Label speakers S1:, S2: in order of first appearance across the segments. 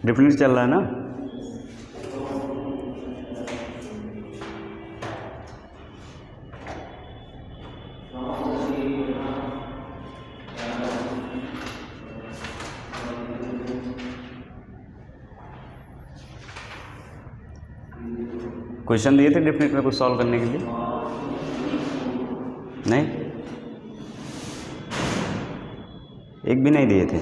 S1: Difference चल रहा है ना। क्वेश्चन दिए थे डिफरेंट में कुछ सॉल्व करने के लिए? नहीं, एक भी नहीं दिए थे।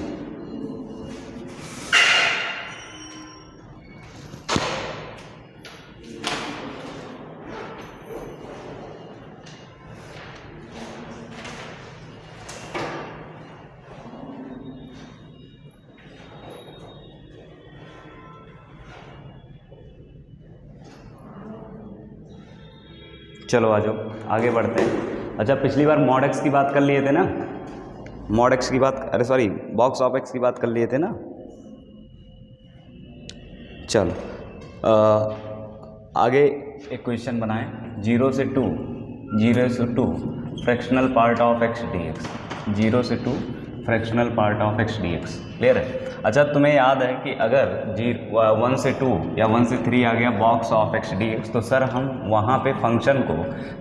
S1: चलो आ जाओ आगे बढ़ते हैं। अच्छा, पिछली बार मॉड एक्स की बात कर लिए थे ना, मॉड एक्स की बात, अरे सॉरी बॉक्स ऑफ एक्स की बात कर लिए थे ना। चलो आगे एक क्वेश्चन बनाएं, 0 से 2 fractional part of x D x, 0 से 2 fractional part of x D x. Clear है? अच्छा, तुम्हें याद है कि अगर 1 से 2 या 1 से 3 आ गया box of x D x, तो सर हम वहाँ पे फंक्शन को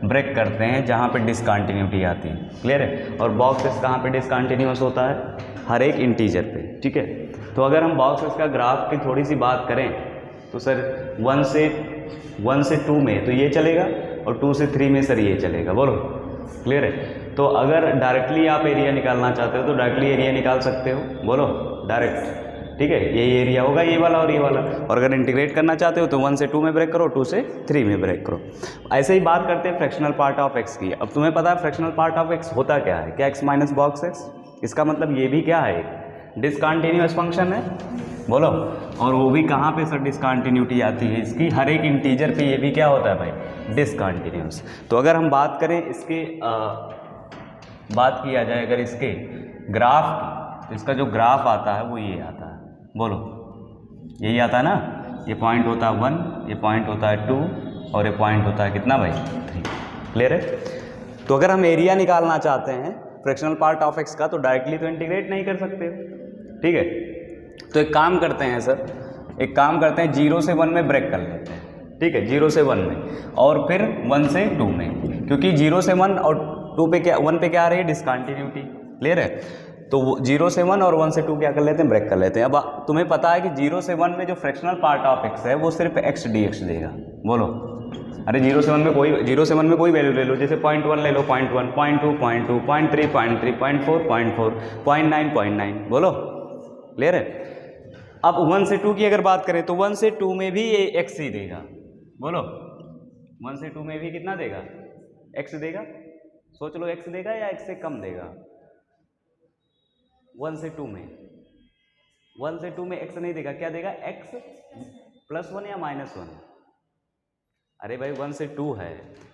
S1: ब्रेक करते हैं जहाँ पे डिसकंटिन्यूटी आती है। क्लियर है? और बॉक्स एक्स कहाँ पे डिसकंटिन्यूअस होता है? हर एक इंटीजर पे। ठीक है, तो अगर हम बॉक्स एक्स का ग्राफ की थोड़ी सी बात करें तो सर 1 से 2 में तो ये चलेगा और 2 से 3 में सर ये चलेगा। बोलो क्लियर है? तो अगर डायरेक्टली आप एरिया निकालना चाहते हो तो डायरेक्टली एरिया निकाल सकते हो। बोलो डायरेक्ट। ठीक है, यही एरिया होगा, ये वाला और ये वाला। और अगर इंटीग्रेट करना चाहते हो तो 1 से 2 में ब्रेक करो, 2 से 3 में ब्रेक करो। ऐसे ही बात करते हैं फ्रैक्शनल पार्ट ऑफ एक्स की। अब तुम्हें पता है फ्रैक्शनल पार्ट ऑफ एक्स होता क्या है? क्या एक्स माइनस बॉक्स एक्स। इसका मतलब ये भी क्या है? डिसकंटिन्यूअस फंक्शन है। बोलो, और वो भी कहाँ पे सर डिसकंटिन्यूटी आती है इसकी? हर एक इंटीजर पे ये भी क्या होता है भाई? डिसकंटिन्यूअस। तो अगर हम बात करें इसके बात किया जाए अगर इसके ग्राफ की, तो इसका जो ग्राफ आता है वो ये आता है। बोलो यही आता है ना। ये पॉइंट होता है 1, ये पॉइंट होता है 2 और ये पॉइंट होता है कितना भाई? 3। क्लियर है? तो अगर हम एरिया निकालना चाहते हैं फ्रैक्शनल पार्ट ऑफ एक्स का तो डायरेक्टली तो इंटीग्रेट नहीं कर सकते। ठीक है, तो एक काम करते हैं सर, एक काम करते हैं 0 से 1 में ब्रेक कर लेते हैं। ठीक है, 0 से 1 में और फिर 1 से 2 में, क्योंकि 0 से 1 और 2 पे क्या 1 पे क्या आ रही है? डिसकंटिन्यूटी। क्लियर है? तो 0 से 1 और 1 से 2 क्या कर लेते हैं? ब्रेक कर लेते हैं। अब तुम्हें पता है कि 0 से 1 में जो फ्रैक्शनल पार्ट ऑफ एक्स है वो सिर्फ एक्स डी एक्स देगा। बोलो, अरे 0 से 1 में कोई वैल्यू ले लो, जैसे 0.1 ले लो, 0.1, 0.2, 0.2, 0.3, 0.3, 0.4, 0.4, 0.9, 0.9। बोलो क्लियर है? अब 1 से 2 की अगर बात करें तो 1 से 2 में भी ये एक्स ही देगा। बोलो 1 से 2 में भी कितना देगा? एक्स देगा। सोच लो, एक्स देगा या एक्स से कम देगा? 1 से 2 में, 1 से 2 में एक्स नहीं देगा, क्या देगा? एक्स +1 या -1? अरे भाई 1 से 2 है।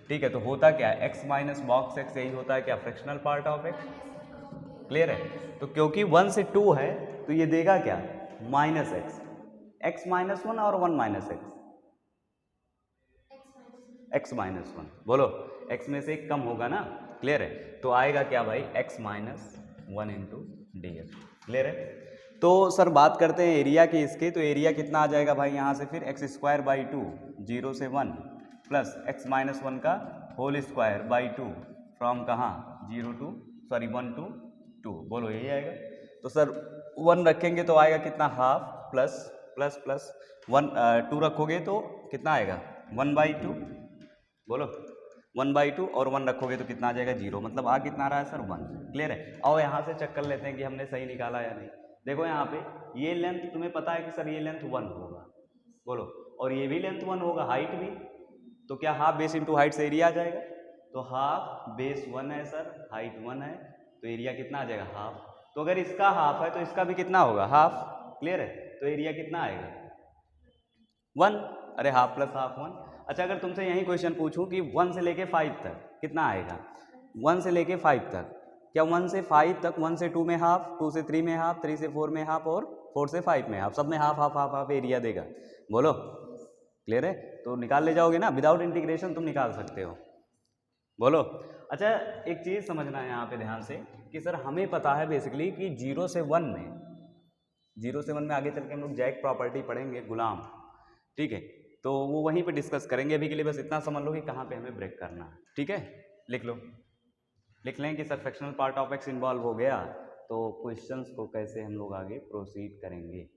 S1: ठीक है, तो होता क्या है? एक्स माइनस बॉक्स एक्स, यही होता है क्या? Fractional part of x. Clear है? तो क्योंकि 1 से 2 है तो ये देगा क्या? -x, x -1 और 1 -x, x -1। बोलो x में से एक कम होगा ना। क्लियर है? तो आएगा क्या भाई? x -1 into dx। क्लियर है? तो सर बात करते हैं एरिया की इसके, तो एरिया कितना आ जाएगा भाई यहाँ से? फिर x²/2 0 से 1 प्लस x -1 का होल स्क्वायर बाई 2 फ्रॉम कहाँ? 1 to 2। बोलो यही आएगा। तो सर 1 रखेंगे तो आएगा कितना? हाफ प्लस प्लस प्लस 1 2 रखोगे तो कितना आएगा? 1/2। बोलो 1/2 और 1 रखोगे तो कितना आ जाएगा? 0। मतलब आ कितना रहा है सर? 1। क्लियर है? और यहाँ से चेक कर लेते हैं कि हमने सही निकाला या नहीं। देखो यहाँ पे ये लेंथ तुम्हें पता है कि सर ये लेंथ 1 होगा। बोलो, और ये भी लेंथ 1 होगा, हाइट भी। तो क्या हाफ बेस इंटू हाइट से एरिया आ जाएगा? तो हाफ बेस 1 है सर, हाइट 1 है, तो एरिया कितना आ जाएगा? हाफ। तो अगर इसका हाफ है तो इसका भी कितना होगा? हाफ। क्लियर है? तो एरिया कितना आएगा? 1। अरे हाफ प्लस हाफ 1। अच्छा, अगर तुमसे यही क्वेश्चन पूछूं कि 1 से लेके 5 तक कितना आएगा? 1 से लेके 5 तक, क्या 1 से 5 तक 1 से 2 में हाफ, 2 से 3 में हाफ, 3 से 4 में हाफ और 4 से 5 में हाफ, सब में half half half half area देगा। बोलो क्लियर है? तो निकाल ले जाओगे ना, विदाउट इंटीग्रेशन तुम निकाल सकते हो। बोलो। अच्छा, एक चीज़ समझना है यहाँ पे ध्यान से कि सर हमें पता है बेसिकली कि 0 से 1 में 0 से 1 में आगे चल के हम लोग जैक प्रॉपर्टी पढ़ेंगे, गुलाम, ठीक है, तो वो वहीं पे डिस्कस करेंगे। अभी के लिए बस इतना समझ लो कि कहाँ पे हमें ब्रेक करना है, ठीक है। लिख लो, लिख लें कि sir fractional part of x involve हो गया, तो क्वेश्चंस को कैसे हम लोग आगे प्रोसीड करेंगे।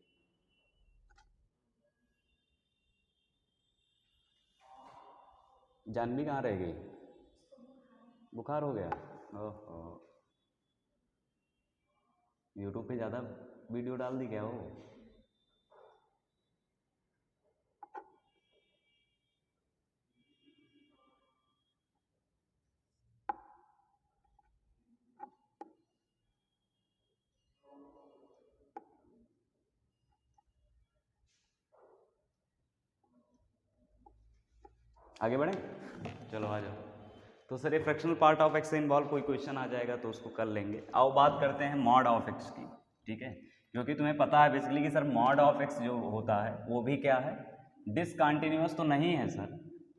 S1: जानवी कहाँ रह गई, बुखार हो गया, ओहो, यूट्यूब पे ज़्यादा वीडियो डाल दी क्या हो। आगे बढ़ें, चलो आ जाओ। तो सर ये फ्रैक्शनल पार्ट ऑफ एक्स से इन्वॉल्व कोई क्वेश्चन आ जाएगा तो उसको कर लेंगे। आओ बात करते हैं मॉड ऑफ एक्स की, ठीक है, क्योंकि तुम्हें पता है बेसिकली कि सर मॉड ऑफ एक्स जो होता है वो भी क्या है, डिसकंटिन्यूअस तो नहीं है सर,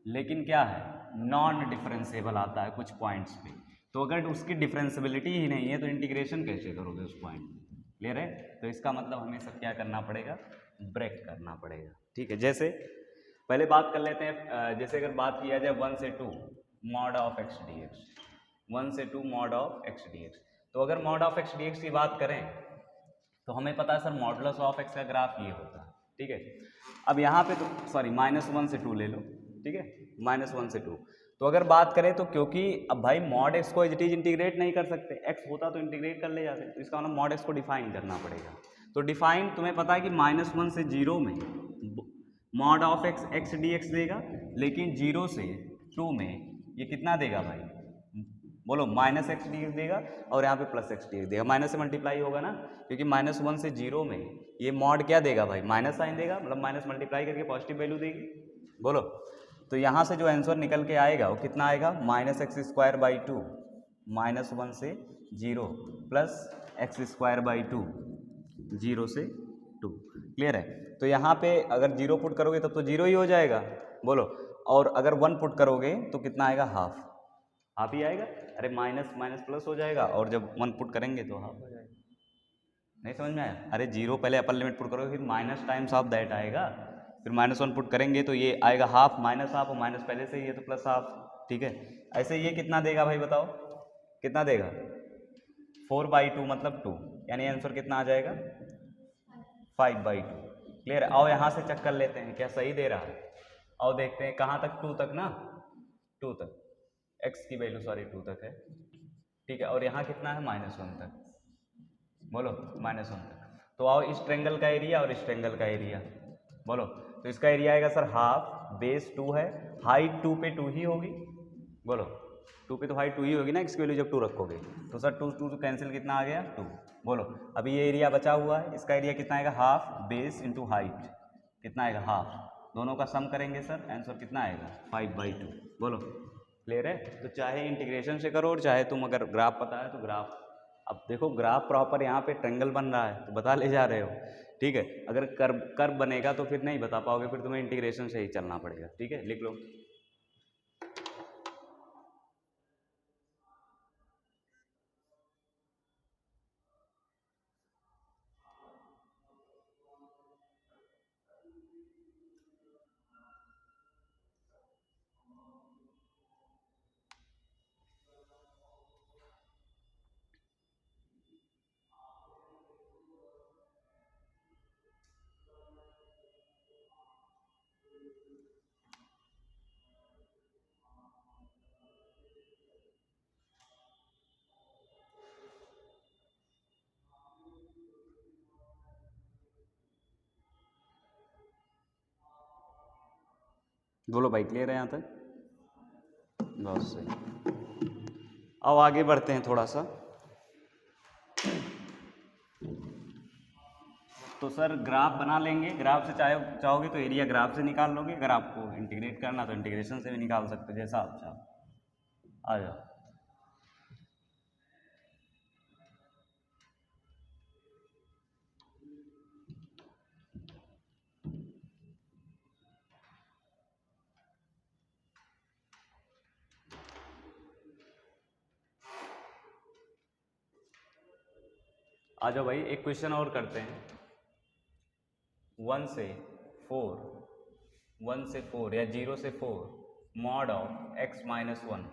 S1: लेकिन क्या है, नॉन डिफरेंशिएबल आता है कुछ पॉइंट्स पे। तो अगर उसकी डिफरेंशियबिलिटी ही नहीं है तो इंटीग्रेशन कैसे करोगे उस पॉइंट में, क्लियर है। तो इसका मतलब हमें सब क्या करना पड़ेगा, ब्रेक करना पड़ेगा, ठीक है। जैसे पहले बात कर लेते हैं, जैसे अगर बात किया जाए 1 से 2 mod of x D x, 1 से 2 mod of x D x, तो अगर mod of x D x की बात करें तो हमें पता है सर मॉडुलस ऑफ एक्स का ग्राफ ये होता है, ठीक है। अब यहाँ पे तो सॉरी -1 से 2 ले लो, ठीक है, -1 से 2। तो अगर बात करें तो क्योंकि अब भाई मॉड एक्स को एज इट इज इंटीग्रेट नहीं कर सकते, एक्स होता तो इंटीग्रेट कर ले जाते, तो इसका मतलब मॉड एक्स को डिफाइन करना पड़ेगा। तो डिफाइन तुम्हें पता है कि -1 से 0 में mod of x x D x देगा, लेकिन 0 से 2 में ये कितना देगा भाई, बोलो, -x डी एक्स देगा, और यहाँ पे +x डी एक्स देगा, माइनस से मल्टीप्लाई होगा ना, क्योंकि -1 से 0 में ये मॉड क्या देगा भाई, माइनस साइन देगा, मतलब माइनस मल्टीप्लाई करके पॉजिटिव वैल्यू देगी, बोलो। तो यहाँ से जो आंसर निकल के आएगा वो कितना आएगा, -x²/2 -1 से 0 +x²/2 0 से 2, क्लियर है। तो यहाँ पे अगर 0 पुट करोगे तब तो 0 ही हो जाएगा, बोलो, और अगर 1 पुट करोगे तो कितना आएगा, हाफ ही आएगा। अरे माइनस माइनस प्लस हो जाएगा, और जब 1 पुट करेंगे तो हाफ हो जाएगा। नहीं समझ में आया, अरे 0 पहले अपर लिमिट पुट करोगे, फिर माइनस टाइम्स ऑफ दैट आएगा, फिर -1 पुट करेंगे तो ये आएगा हाफ, माइनस हाफ, और माइनस पहले से ही है तो प्लस हाफ, ठीक है। ऐसे ये कितना देगा भाई बताओ, कितना देगा, 4/2 मतलब 2, यानी आंसर कितना आ जाएगा, 5/2, क्लियर है। आओ यहाँ से चेक कर लेते हैं क्या सही दे रहा है, आओ देखते हैं कहाँ तक, 2 तक ना, 2 तक, x की वैल्यू सॉरी 2 तक है, ठीक है, और यहाँ कितना है, -1 तक, बोलो, -1 तक। तो आओ इस ट्रेंगल का एरिया और इस ट्रेंगल का एरिया, बोलो। तो इसका एरिया आएगा सर हाफ, बेस 2 है, हाइट 2 पे 2 ही होगी, बोलो, 2 पे तो हाइट 2 ही होगी ना, इसकी वैल्यू जब 2 रखोगे, तो सर 2 2 कैंसिल, कितना आ गया 2, बोलो। अभी ये एरिया बचा हुआ है, इसका एरिया कितना आएगा, हाफ बेस इंटू हाइट, कितना आएगा, हाफ, दोनों का सम करेंगे सर, आंसर कितना आएगा, 5/2, बोलो, क्लियर है। तो चाहे इंटीग्रेशन से करो और चाहे तुम अगर ग्राफ पता है तो ग्राफ, अब देखो ग्राफ प्रॉपर यहाँ पे ट्रेंगल बन रहा है तो बता ले जा रहे हो, ठीक है। अगर कर्व कर्व बनेगा तो फिर नहीं बता पाओगे, फिर तुम्हें इंटीग्रेशन से ही चलना पड़ेगा, ठीक है, लिख लो। बोलो भाई, क्लियर है यहाँ तक, बहुत सही। अब आगे बढ़ते हैं थोड़ा सा। तो सर ग्राफ बना लेंगे, ग्राफ से चाहोगे तो एरिया ग्राफ से निकाल लोगे, अगर आपको इंटीग्रेट करना तो इंटीग्रेशन से भी निकाल सकते हो, जैसा आप चाहो, आ जाओ। आ जाओ भाई, एक क्वेश्चन और करते हैं, 1 से 4 या 0 से 4 mod of x minus one,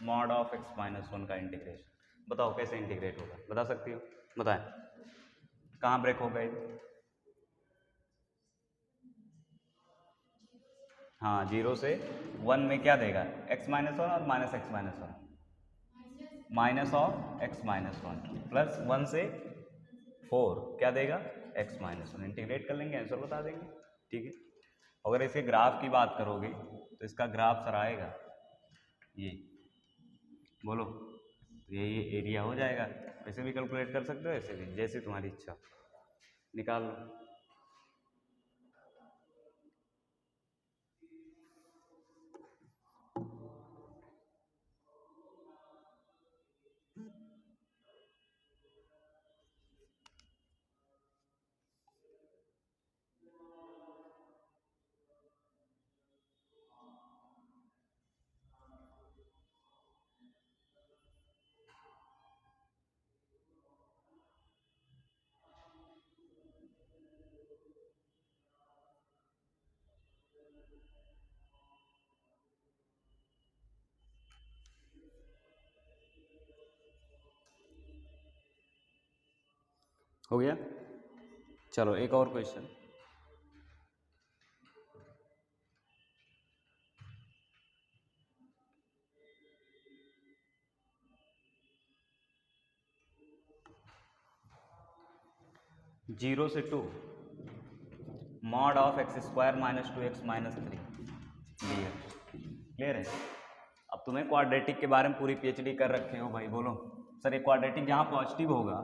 S1: mod of x minus one का इंटीग्रेशन। बताओ कैसे इंटीग्रेट होगा, बता सकती हो? बताएं कहाँ ब्रेक होगा ये? हाँ 0 से 1 में क्या देगा? x माइनस वन और minus x minus one, minus of x minus one plus 1 से 4 क्या देगा? x minus one. इंटीग्रेट कर लेंगे, आंसर बता देंगे। ठीक है, अगर इसके ग्राफ की बात करोगे तो इसका ग्राफ सर आएगा ये, बोलो ये एरिया हो जाएगा। ऐसे भी कैलकुलेट कर सकते हो, ऐसे भी, जैसे तुम्हारी इच्छा, निकाल लो। हो गया? चलो एक और क्वेश्चन। जीरो से 2 mod of x square minus 2x minus 3 dx। Clear है? अब तुम्हें क्वाड्रेटिक के बारे में पूरी पीएचडी कर रखे हो भाई, बोलो सर ये क्वाड्रेटिक जहाँ पॉजिटिव होगा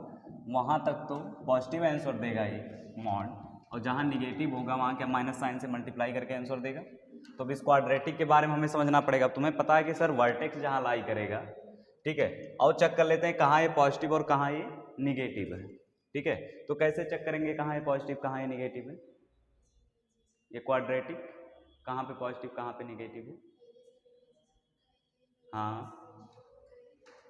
S1: वहाँ तक तो पॉजिटिव आंसर देगा ये मॉड, और जहाँ निगेटिव होगा वहाँ क्या माइनस साइन से मल्टीप्लाई करके आंसर देगा। तो अब इस क्वाड्रेटिक के बारे में हमें समझना पड़ेगा। अब तुम्हें पता है कि सर वर्टेक्स जहाँ लाई करेगा, ठीक है, और चेक कर लेते हैं कहाँ ये पॉजिटिव और कहाँ ये निगेटिव है। ठीक है, तो कैसे चेक करेंगे कहाँ ये पॉजिटिव कहाँ ये निगेटिव है? ये क्वाड्रेटिक कहाँ पे पॉजिटिव कहाँ पे निगेटिव है? हाँ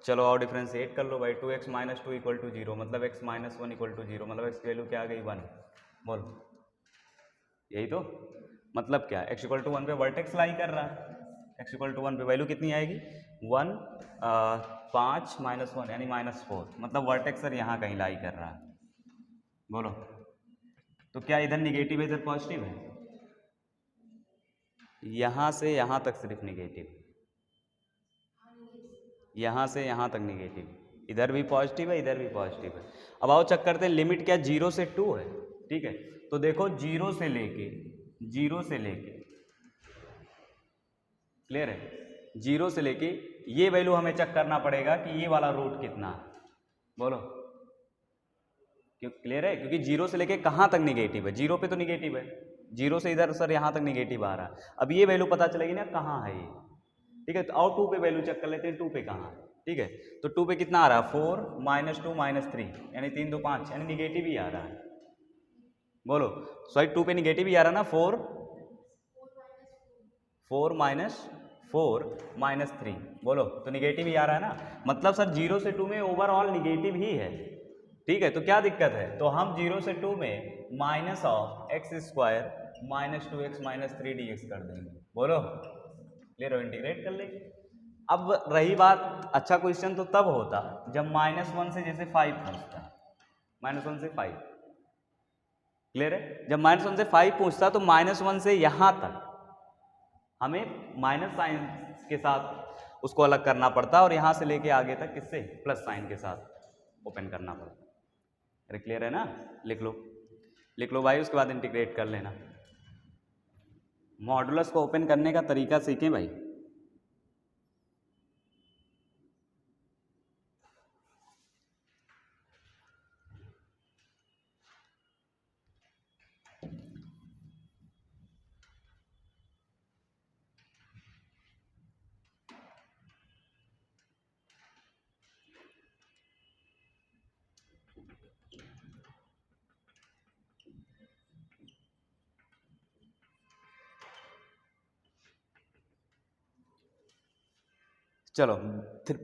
S1: चलो और डिफ्रेंशिएट कर लो भाई। 2x माइनस 2 इक्वल टू 0 मतलब x माइनस 1 इक्वल टू 0 मतलब x की वैल्यू क्या आ गई? 1। बोल यही तो मतलब क्या? x इक्वल टू 1 पे वर्टेक्स लाई कर रहा है, x इक्वल टू 1 पे वैल्यू कितनी आएगी? 1 5 माइनस 1 यानी माइनस 4 मतलब वर्टेक्स सर यहाँ कहीं लाई कर रहा है। बोलो तो क्या इधर निगेटिव है इधर पॉजिटिव है? यहाँ से यहाँ तक सिर्फ निगेटिव, यहाँ से यहाँ तक निगेटिव, इधर भी पॉजिटिव है इधर भी पॉजिटिव है। अब आओ चेक करते हैं लिमिट क्या 0 से 2 है। ठीक है, तो देखो 0 से लेके क्लियर है, 0 से लेके ये वैल्यू हमें चेक करना पड़ेगा कि ये वाला रूट कितना है। बोलो क्यों? क्लियर है, क्योंकि 0 से लेके कहाँ तक निगेटिव है? 0 पे तो निगेटिव है, 0 से इधर सर यहाँ तक निगेटिव आ रहा है। अब ये वैल्यू पता चलेगी ना कहाँ है ये। ठीक है, तो और 2 पे वैल्यू चेक कर लेते हैं 2 पे कहाँ है। ठीक है, तो 2 पे कितना आ रहा है? 4 माइनस 2 माइनस 3 यानी 3 2 5 यानी निगेटिव ही आ रहा है। बोलो सॉरी 2 पे निगेटिव ही आ रहा है ना, 4 माइनस 4 माइनस 3, बोलो तो निगेटिव ही आ रहा है ना, मतलब सर 0 से 2 में ओवरऑल निगेटिव ही है। ठीक है, तो क्या दिक्कत है? तो हम 0 से 2 में minus of x square minus 2x minus 3 dx कर देंगे। बोलो क्लियर हो? इंटीग्रेट कर लेंगे। अब रही बात, अच्छा क्वेश्चन तो तब होता जब -1 से जैसे 5 पूछता, -1 से 5। क्लियर है, जब -1 से 5 पूछता तो -1 से यहाँ तक हमें माइनस साइन के साथ उसको अलग करना पड़ता और यहाँ से लेके आगे तक किससे? प्लस साइन के साथ ओपन करना पड़ता। अरे क्लियर है ना? लिख लो भाई, उसके बाद इंटीग्रेट कर लेना। मॉडुलस को ओपन करने का तरीका सीखें भाई। चलो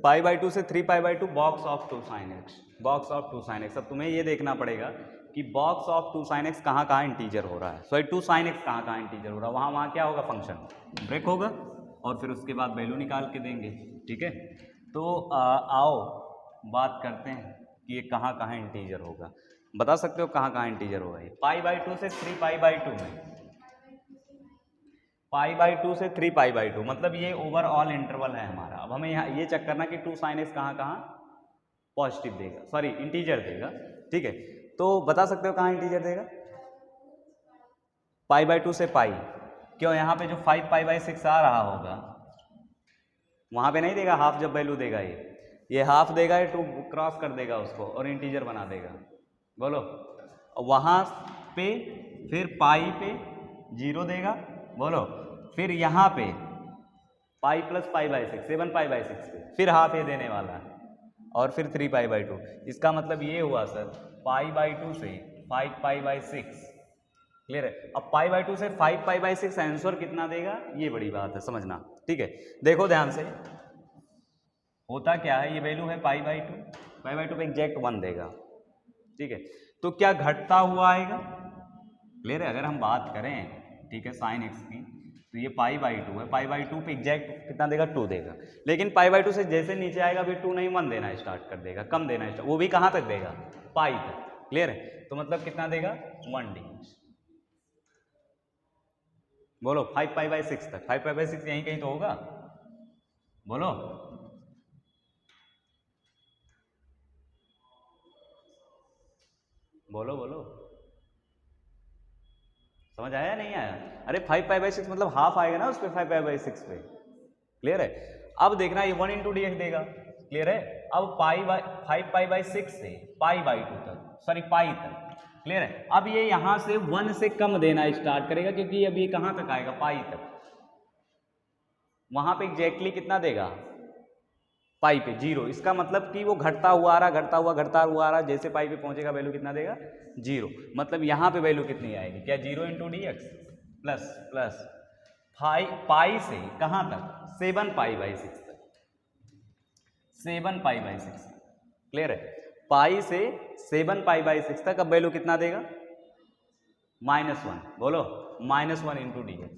S1: π/2 से 3π/2 box of 2 sin x, box of 2 sin x। अब तुम्हें ये देखना पड़ेगा कि बॉक्स ऑफ 2 sin x कहाँ कहाँ इंटीजर हो रहा है, सॉरी 2 sin x कहाँ कहाँ इंटीजर हो रहा है, वहाँ वहाँ क्या होगा, फंक्शन ब्रेक होगा और फिर उसके बाद वैल्यू निकाल के देंगे। ठीक है, तो आओ बात करते हैं कि ये कहाँ कहाँ इंटीजर होगा। बता सकते हो कहाँ कहाँ इंटीजर होगा ये? π/2 से 3π/2 में, π/2 से 3π/2 मतलब ये ओवरऑल इंटरवल है हमारा। अब हमें यहाँ ये चेक करना कि 2 sin x कहाँ कहाँ पॉजिटिव देगा, सॉरी इंटीजर देगा। ठीक है, तो बता सकते हो कहाँ इंटीजर देगा? π/2 से पाई, क्यों? यहाँ पे जो 5π/6 आ रहा होगा वहाँ पे नहीं देगा हाफ, जब वैल्यू देगा ये हाफ देगा, ये 2 क्रॉस कर देगा उसको और इंटीजर बना देगा। बोलो, वहाँ पे फिर पाई पे 0 देगा, बोलो, फिर यहाँ पे पाई प्लस π/6 7π/6 पे फिर हाफ ये देने वाला है और फिर 3π/2। इसका मतलब ये हुआ सर π/2 से 5π/6। क्लियर है? अब π/2 से 5π/6 आंसर कितना देगा, ये बड़ी बात है समझना। ठीक है, देखो ध्यान से, होता क्या है, ये वैल्यू है π/2 पे एग्जैक्ट 1 देगा। ठीक है, तो क्या घटता हुआ आएगा? क्लियर है? अगर हम बात करें, ठीक है, sin x की, तो ये π/2 है, π/2 पे एग्जैक्ट कितना देगा, 2 देगा। लेकिन π/2 से जैसे नीचे आएगा फिर 2 नहीं 1 देना स्टार्ट कर देगा, कम देना स्टार्ट, वो भी कहाँ तक देगा, पाई तक। क्लियर है? तो मतलब कितना देगा, 1 dx। बोलो 5π/6 तक, 5π/6 यहीं कहीं तो होगा, बोलो। बोलो बोलो, समझ आया नहीं आया? अरे 5π/6 मतलब हाफ आएगा ना उस पर 5π/6 पे। क्लियर है? अब देखना ये 1 × dx देगा। क्लियर है? अब 5π/6 से π/2 तक, सॉरी पाई तक। क्लियर है? अब ये यहां से 1 से कम देना स्टार्ट करेगा, क्योंकि अब ये कहां तक आएगा, पाई तक। वहां पे एग्जैक्टली कितना देगा, पाई पे 0। इसका मतलब कि वो घटता हुआ आ रहा, घटता हुआ आ रहा, जैसे पाई पे पहुंचेगा वैल्यू कितना देगा, 0। मतलब यहाँ पे वैल्यू कितनी आएगी, क्या 0 × dx प्लस पाई से कहाँ तक, 7π/6 तक, 7π/6। क्लियर है? पाई से 7π/6 तक। अब वैल्यू कितना देगा, -1। बोलो, -1 × dx,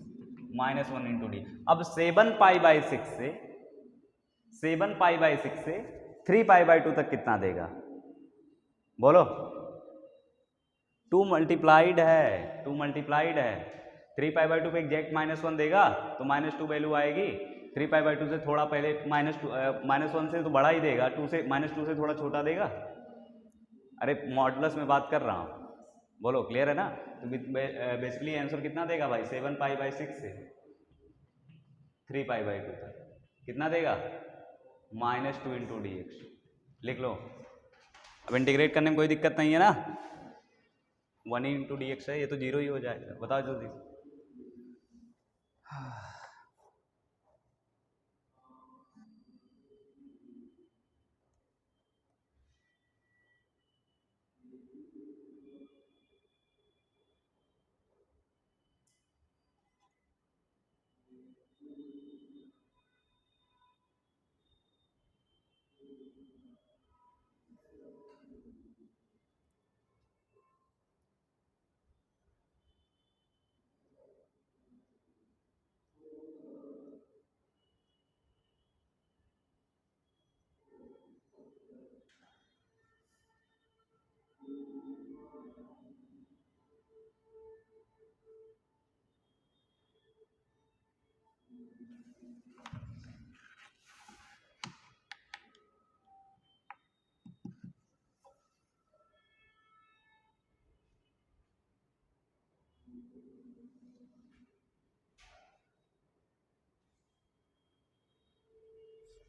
S1: -1 × dx। अब 7π/6 से 3π/2 तक कितना देगा, बोलो। 2 मल्टीप्लाइड है, 2 मल्टीप्लाइड है। 3π/2 पे एग्जैक्ट -1 देगा तो -2 वैल्यू आएगी। 3π/2 से थोड़ा पहले -1 से तो बड़ा ही देगा, 2 से -2 से थोड़ा छोटा देगा। अरे मॉडुलस में बात कर रहा हूँ, बोलो। क्लियर है ना? तो बेसिकली आंसर कितना देगा भाई, 7π/6 से 3π/2 तक कितना देगा, -2 × dx। लिख लो। अब इंटीग्रेट करने में कोई दिक्कत नहीं है ना, 1 × dx है, ये तो 0 ही हो जाएगा। बताओ जल्दी से।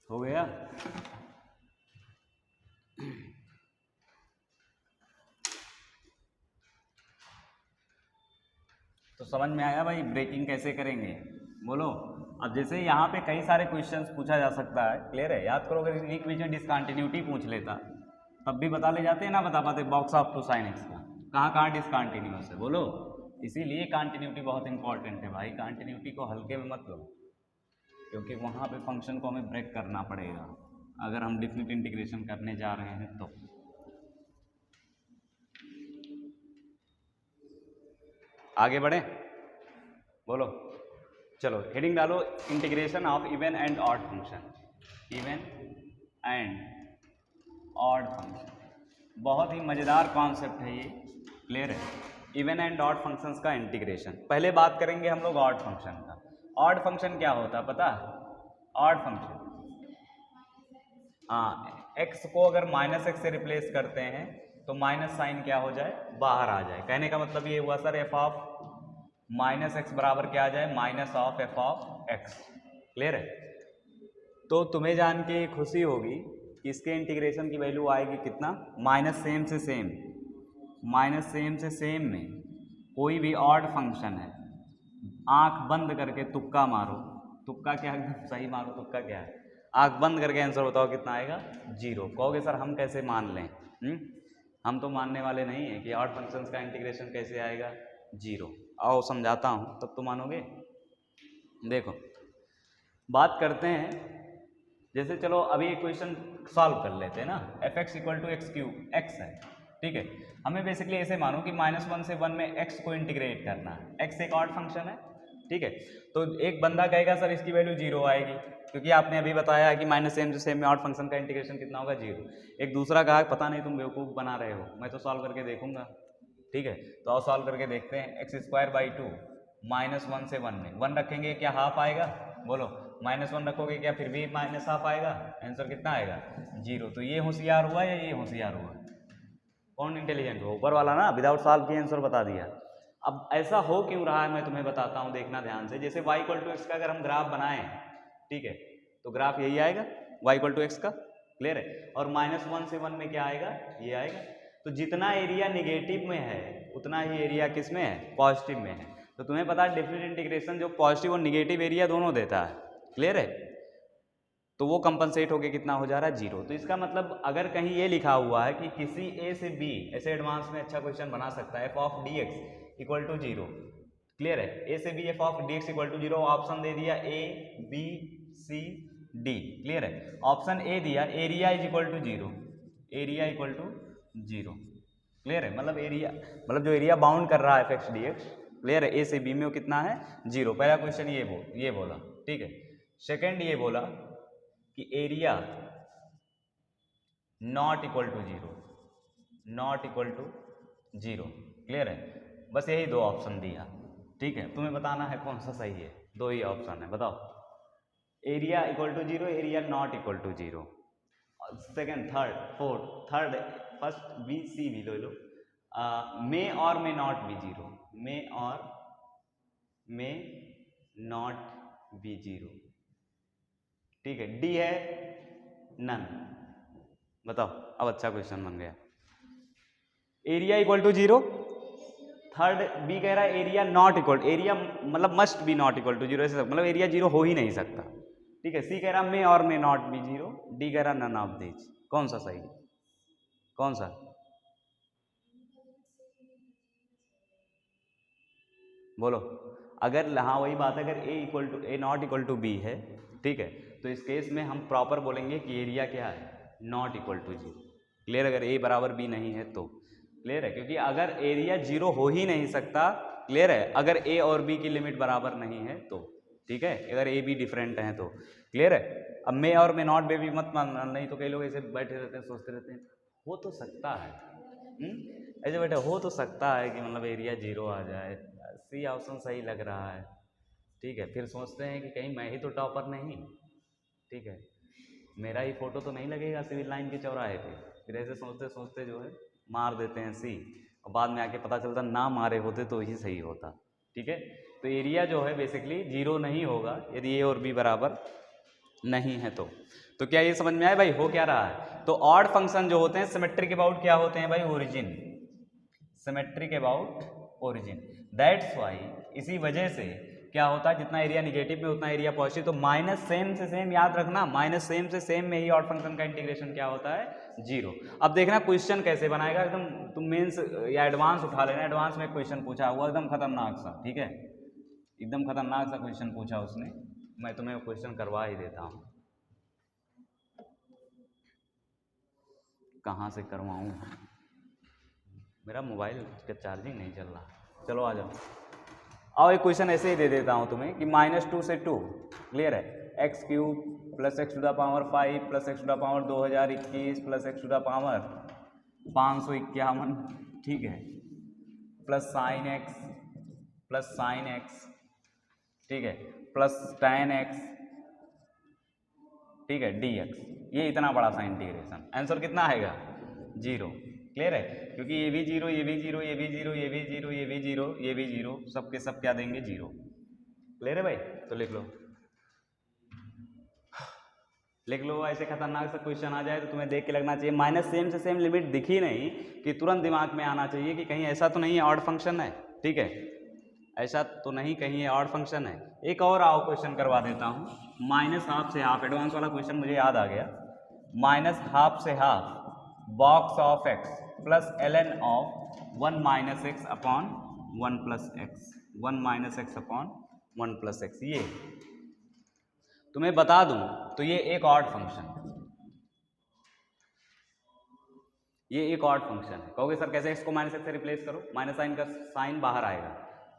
S1: हो गया? तो समझ में आया भाई ब्रेकिंग कैसे करेंगे, बोलो। अब जैसे यहाँ पे कई सारे क्वेश्चंस पूछा जा सकता है। क्लियर है? याद करो, अगर एक बीच में डिसकंटिन्यूटी पूछ लेता तब भी बता ले जाते हैं ना, बता पाते बॉक्स ऑफ 2 sin x का कहाँ कहाँ डिसकंटिन्यूअस है, बोलो। इसीलिए कंटिन्यूटी बहुत इंपॉर्टेंट है भाई, कंटिन्यूटी को हल्के में मत लो, क्योंकि वहाँ पे फंक्शन को हमें ब्रेक करना पड़ेगा अगर हम डेफिनेट इंटीग्रेशन करने जा रहे हैं तो। आगे बढ़ें, बोलो। चलो हेडिंग डालो, integration of even and odd function. Even and odd function बहुत ही मज़ेदार कॉन्सेप्ट है ये, क्लियर है। इवन एंड ऑड फंक्शंस का इंटीग्रेशन। पहले बात करेंगे हम लोग ऑड फंक्शन का। ऑड फंक्शन क्या होता है पता है? ऑड फंक्शन, हाँ, एक्स को अगर माइनस एक्स से रिप्लेस करते हैं तो माइनस साइन क्या हो जाए, बाहर आ जाए। कहने का मतलब ये हुआ sir F of minus x बराबर क्या आ जाए, minus of F of x. Clear है? तो तुम्हें जान के खुशी होगी कि इसके इंटीग्रेशन की वैल्यू आएगी कितना, माइनस सेम से सेम। माइनस सेम से सेम में कोई भी ऑड फंक्शन है, आंख बंद करके तुक्का मारो। तुक्का क्या, एकदम सही मारो। तुक्का क्या है? आंख बंद करके आंसर बताओ कितना आएगा, 0। कहोगे सर हम कैसे मान लें? हम तो मानने वाले नहीं हैं कि ऑड फंक्शंस का इंटीग्रेशन कैसे आएगा, 0। आओ समझाता हूँ तब तो मानोगे। देखो बात करते हैं, जैसे चलो अभी एक क्वेश्चन सॉल्व कर लेते हैं ना। F x equal to x cube, x है, ठीक है। हमें बेसिकली ऐसे मानो कि -1 से 1 में एक्स को इंटीग्रेट करना है। एक्स एक ऑड फंक्शन है, ठीक है। तो एक बंदा कहेगा सर इसकी वैल्यू 0 आएगी, क्योंकि आपने अभी बताया कि माइनस सेम से सेम में ऑड फंक्शन का इंटीग्रेशन कितना होगा, 0। एक दूसरा कहा पता नहीं तुम बेवकूफ़ बना रहे हो, मैं तो सॉल्व करके देखूंगा, ठीक है। तो आओ सॉल्व करके देखते हैं। x²/2 -1 से 1 में 1 रखेंगे क्या हाफ आएगा, बोलो। -1 रखोगे क्या फिर भी माइनस हाफ आएगा, आंसर कितना आएगा, 0। तो ये होशियार हुआ या ये होशियार हुआ? कौन इंटेलिजेंट हो? ऊपर वाला ना, विदाउट सॉल्व किए आंसर बता दिया। अब ऐसा हो क्यों रहा है मैं तुम्हें बताता हूँ, देखना ध्यान से। जैसे y = x का अगर हम ग्राफ बनाएं, ठीक है, तो ग्राफ यही आएगा y = x का, क्लियर है। और -1 से 1 में क्या आएगा, ये आएगा। तो जितना एरिया निगेटिव में है उतना ही एरिया किस में है, पॉजिटिव में है। तो तुम्हें पता है डेफिनेट इंटीग्रेशन जो पॉजिटिव और निगेटिव एरिया दोनों देता है, क्लियर है। तो वो कंपनसेट होके कितना हो जा रहा है, 0। तो इसका मतलब अगर कहीं ये लिखा हुआ है कि किसी a से b, ऐसे एडवांस में अच्छा क्वेश्चन बना सकता है, f ऑफ dx = 0, क्लियर है। a से b f of dx = 0, option दे दिया a b c d, clear है। ऑप्शन ए दिया एरिया = 0, एरिया = 0, क्लियर है। मतलब एरिया, मतलब जो एरिया बाउंड कर रहा है f(x) dx, क्लियर है। a से b में वो कितना है, 0। पहला क्वेश्चन ये बोला, ठीक है। सेकंड ये बोला कि area not equal to 0, not equal to 0, clear है। बस यही दो ऑप्शन दिया, ठीक है। तुम्हें बताना है कौन सा सही है, दो ही ऑप्शन है, बताओ। Area = 0, area not equal to 0। Second, third, fourth, third, first b c भी लो। मे और मे नॉट बी 0, मे और मे नॉट बी 0, ठीक है। डी है नन, बताओ। अब अच्छा क्वेश्चन बन गया। एरिया = 0, थर्ड बी कह रहा है एरिया नॉट इक्वल, एरिया मतलब must be not equal to 0, ऐसे मतलब एरिया 0 हो ही नहीं सकता, ठीक है। सी कह रहा मे और मे नॉट बी 0, डी कह रहा नन ऑफ दीज। कौन सा सही, कौन सा? बोलो। अगर हाँ वही बात है, अगर ए नॉट इक्वल टू बी है, ठीक है, तो इस केस में हम प्रॉपर बोलेंगे कि एरिया क्या है, नॉट इक्वल टू 0, क्लियर। अगर ए बराबर बी नहीं है तो, क्लियर है। क्योंकि अगर एरिया 0 हो ही नहीं सकता, क्लियर है, अगर ए और बी की लिमिट बराबर नहीं है तो, ठीक है, अगर ए बी डिफरेंट हैं तो, क्लियर है। अब मे और मे नॉट बे भी मत मानना, नहीं तो कई लोग ऐसे बैठे रहते हैं, सोचते रहते हैं हो तो सकता है, ऐसे बैठे हो तो सकता है कि मतलब एरिया 0 आ जाए, सी ऑप्शन सही लग रहा है, ठीक है। फिर सोचते हैं कि कहीं मैं ही तो टॉपर नहीं, ठीक है, मेरा ही फोटो तो नहीं लगेगा सिविल लाइन के चौराहे पे। फिर ऐसे सोचते सोचते जो है मार देते हैं सी, और बाद में आके पता चलता ना मारे होते तो ही सही होता, ठीक है। तो एरिया जो है बेसिकली 0 नहीं होगा यदि ए और बी बराबर नहीं है तो क्या ये समझ में आया भाई, हो क्या रहा है? तो ऑड फंक्शन जो होते हैं सिमेट्रिक अबाउट क्या होते हैं भाई, origin, symmetric about origin. That's why, इसी वजह से क्या होता है, जितना एरिया निगेटिव में उतना एरिया पॉजिटिव। तो माइनस सेम से सेम याद रखना, माइनस सेम से सेम में ही ऑड फंक्शन का इंटीग्रेशन क्या होता है, 0। अब देखना क्वेश्चन कैसे बनाएगा, एकदम तुम मेंस या एडवांस उठा लेना, एडवांस में क्वेश्चन पूछा हुआ एकदम खतरनाक सा, ठीक है, एकदम खतरनाक सा क्वेश्चन पूछा उसने। मैं तुम्हें क्वेश्चन करवा ही देता हूँ, कहाँ से करवाऊँ, मेरा मोबाइल का चार्जिंग नहीं चल रहा। चलो आ जाओ। और एक क्वेश्चन ऐसे ही दे देता हूँ तुम्हें कि -2 से 2, क्लियर है, x cube plus x to the power 5 plus x to the power 2021 plus x to the power 551, ठीक है, प्लस साइन एक्स, ठीक है, प्लस tan x, ठीक है, dx, ये इतना बड़ा सा इंटीग्रेशन, आंसर कितना आएगा 0, क्लियर है, क्योंकि ये भी 0, ये भी 0, ये भी 0, ये भी 0, ये भी 0, ये भी 0, सबके सब क्या देंगे 0, क्लियर है भाई। तो लिख लो ऐसे खतरनाक सा क्वेश्चन आ जाए तो तुम्हें देख के लगना चाहिए माइनस सेम से सेम लिमिट दिखी नहीं कि तुरंत दिमाग में आना चाहिए कि कहीं ऐसा तो नहीं है ऑड फंक्शन है, ठीक है, ऐसा तो नहीं कहीं ऑड फंक्शन है। एक और आओ क्वेश्चन करवा देता हूँ, -12 से हाफ, एडवांस वाला क्वेश्चन मुझे याद आ गया, -12 से half box of x plus ln of 1 minus x upon 1 plus x, 1 minus x upon 1 plus x. ये तुम्हें बता दूं तो ये एक ऑड फंक्शन है, ये एक ऑड फंक्शन है। कहोगे सर कैसे, x को माइनस एक्स से रिप्लेस करो, माइनस साइन का साइन बाहर आएगा,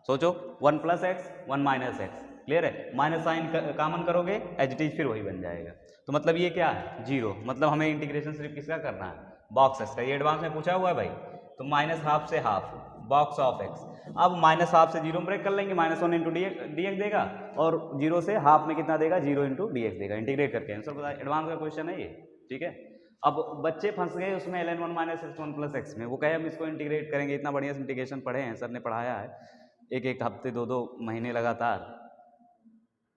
S1: सोचो 1 plus x 1 minus x, clear है, माइनस साइन कॉमन करोगे एज इट इज फिर वही बन जाएगा। तो मतलब ये क्या है 0, मतलब हमें इंटीग्रेशन सिर्फ किसका करना है, बॉक्स एक्स का, ये एडवांस में पूछा हुआ है भाई। तो -12 से हाफ बॉक्स ऑफ एक्स, अब -12 से 0 ब्रेक कर लेंगे, -1 इंटू डी एक्स देगा, और 0 से हाफ में कितना देगा 0 इंटू डी एक्स देगा, इंटीग्रेट करके आंसर बताया, एडवांस का क्वेश्चन है ये, ठीक है। अब बच्चे फंस गए उसमें ln 1 minus x 1 plus x में, वो कहे हम इसको इंटीग्रेट करेंगे, इतना बढ़िया इंटीग्रेशन पढ़े हैं, सर ने पढ़ाया है एक हफ्ते 2 महीने लगातार,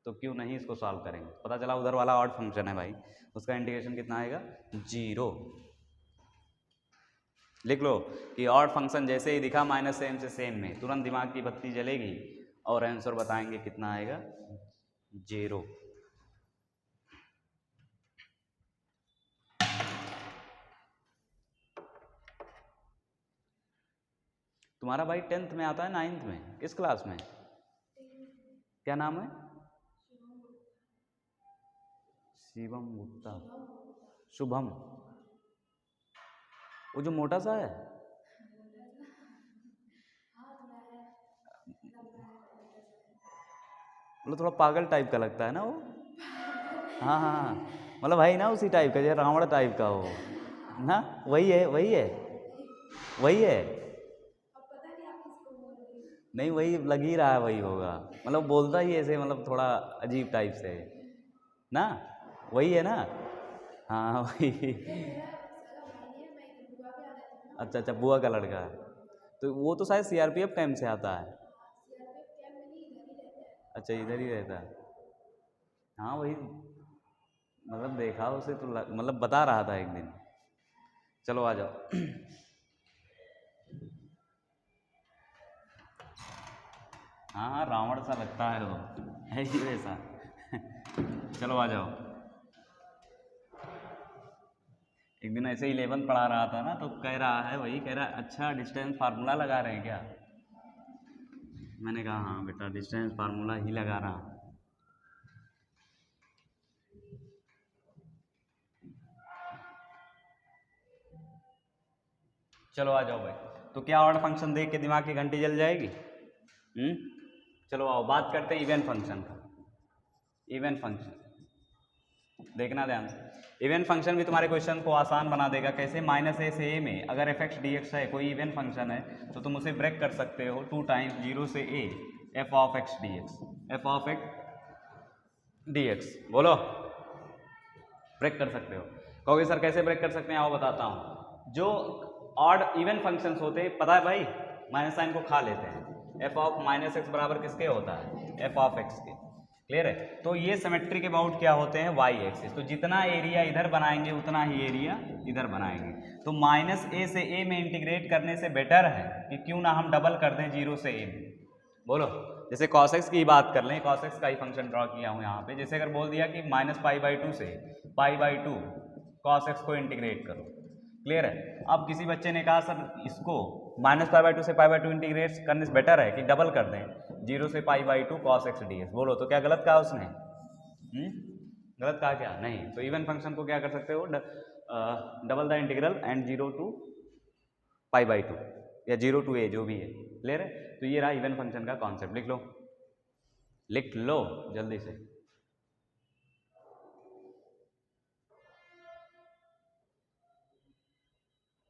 S1: तो क्यों नहीं इसको सॉल्व करेंगे। पता चला उधर वाला ऑड फंक्शन है भाई, उसका इंटीग्रेशन कितना आएगा 0। लिख लो कि ऑड फंक्शन जैसे ही दिखा माइनस सेम से सेम में, तुरंत दिमाग की बत्ती जलेगी और आंसर बताएंगे कितना आएगा 0। तुम्हारा भाई 10th में आता है 9th में, किस क्लास में, क्या नाम है, शिवम गुप्ता, शुभम, वो जो मोटा सा है, मतलब थोड़ा पागल टाइप का लगता है ना वो, हाँ हाँ हाँ, मतलब भाई ना उसी टाइप का, जैसे रावण टाइप का हो ना, वही है वही है वही है, नहीं वही लग ही रहा है वही होगा, मतलब बोलता ही ऐसे, मतलब थोड़ा अजीब टाइप से ना, वही है ना, हाँ वही। अच्छा अच्छा, बुआ का लड़का है, तो वो तो शायद सीआरपीएफ कैंप से आता है, अच्छा इधर ही रहता है, हाँ वही, मतलब देखा उसे तो मतलब बता रहा था एक दिन। चलो आ जाओ हाँ हाँ रावण सा लगता है वो, है ही वैसा चलो आ जाओ। एक दिन ऐसे 11 पढ़ा रहा था ना, तो कह रहा है, वही कह रहा है, अच्छा डिस्टेंस फार्मूला लगा रहे हैं क्या, मैंने कहा हाँ बेटा डिस्टेंस फार्मूला ही लगा रहा हूँ। चलो आ जाओ भाई, तो क्या ऑड फंक्शन देख के दिमाग की घंटी जल जाएगी। चलो आओ बात करते हैं इवन फंक्शन का। इवन फंक्शन देखना ध्यान से, इवन फंक्शन भी तुम्हारे क्वेश्चन को आसान बना देगा। कैसे, -a से a में अगर f(x) dx है, कोई इवन फंक्शन है, तो तुम उसे ब्रेक कर सकते हो 2 टाइम्स 0 से a f(x) dx, f(x) dx, बोलो ब्रेक कर सकते हो। कहोगे सर कैसे ब्रेक कर सकते हैं, आओ बताता हूँ। जो ऑड इवन फंक्शंस होते हैं, पता है भाई, माइनस साइन को खा लेते हैं, f(-x) बराबर किसके होता है, f(x) के, क्लियर है। तो ये सिमेट्री के अबाउट क्या होते हैं, y एक्सिस, तो जितना एरिया इधर बनाएंगे उतना ही एरिया इधर बनाएंगे। तो -a से a में इंटीग्रेट करने से बेटर है कि क्यों ना हम डबल कर दें 0 से a में, बोलो। जैसे cos x की बात कर लें, cos x का ही फंक्शन ड्रॉ किया हूँ यहाँ पे, जैसे अगर बोल दिया कि -π/2 से π/2 cos x को इंटीग्रेट करो, क्लियर है। अब किसी बच्चे ने कहा सर इसको -π/2 से π/2 इंटीग्रेट करने से बेटर है कि डबल कर दें 0 से π/2 cos x dx, बोलो तो क्या गलत कहा उसने, गलत कहा क्या, नहीं। तो इवन फंक्शन को क्या कर सकते हो, double the integral and 0 to π/2, या 0 to a जो भी है, क्लियर है। तो ये रहा इवन फंक्शन का कॉन्सेप्ट, लिख लो जल्दी से।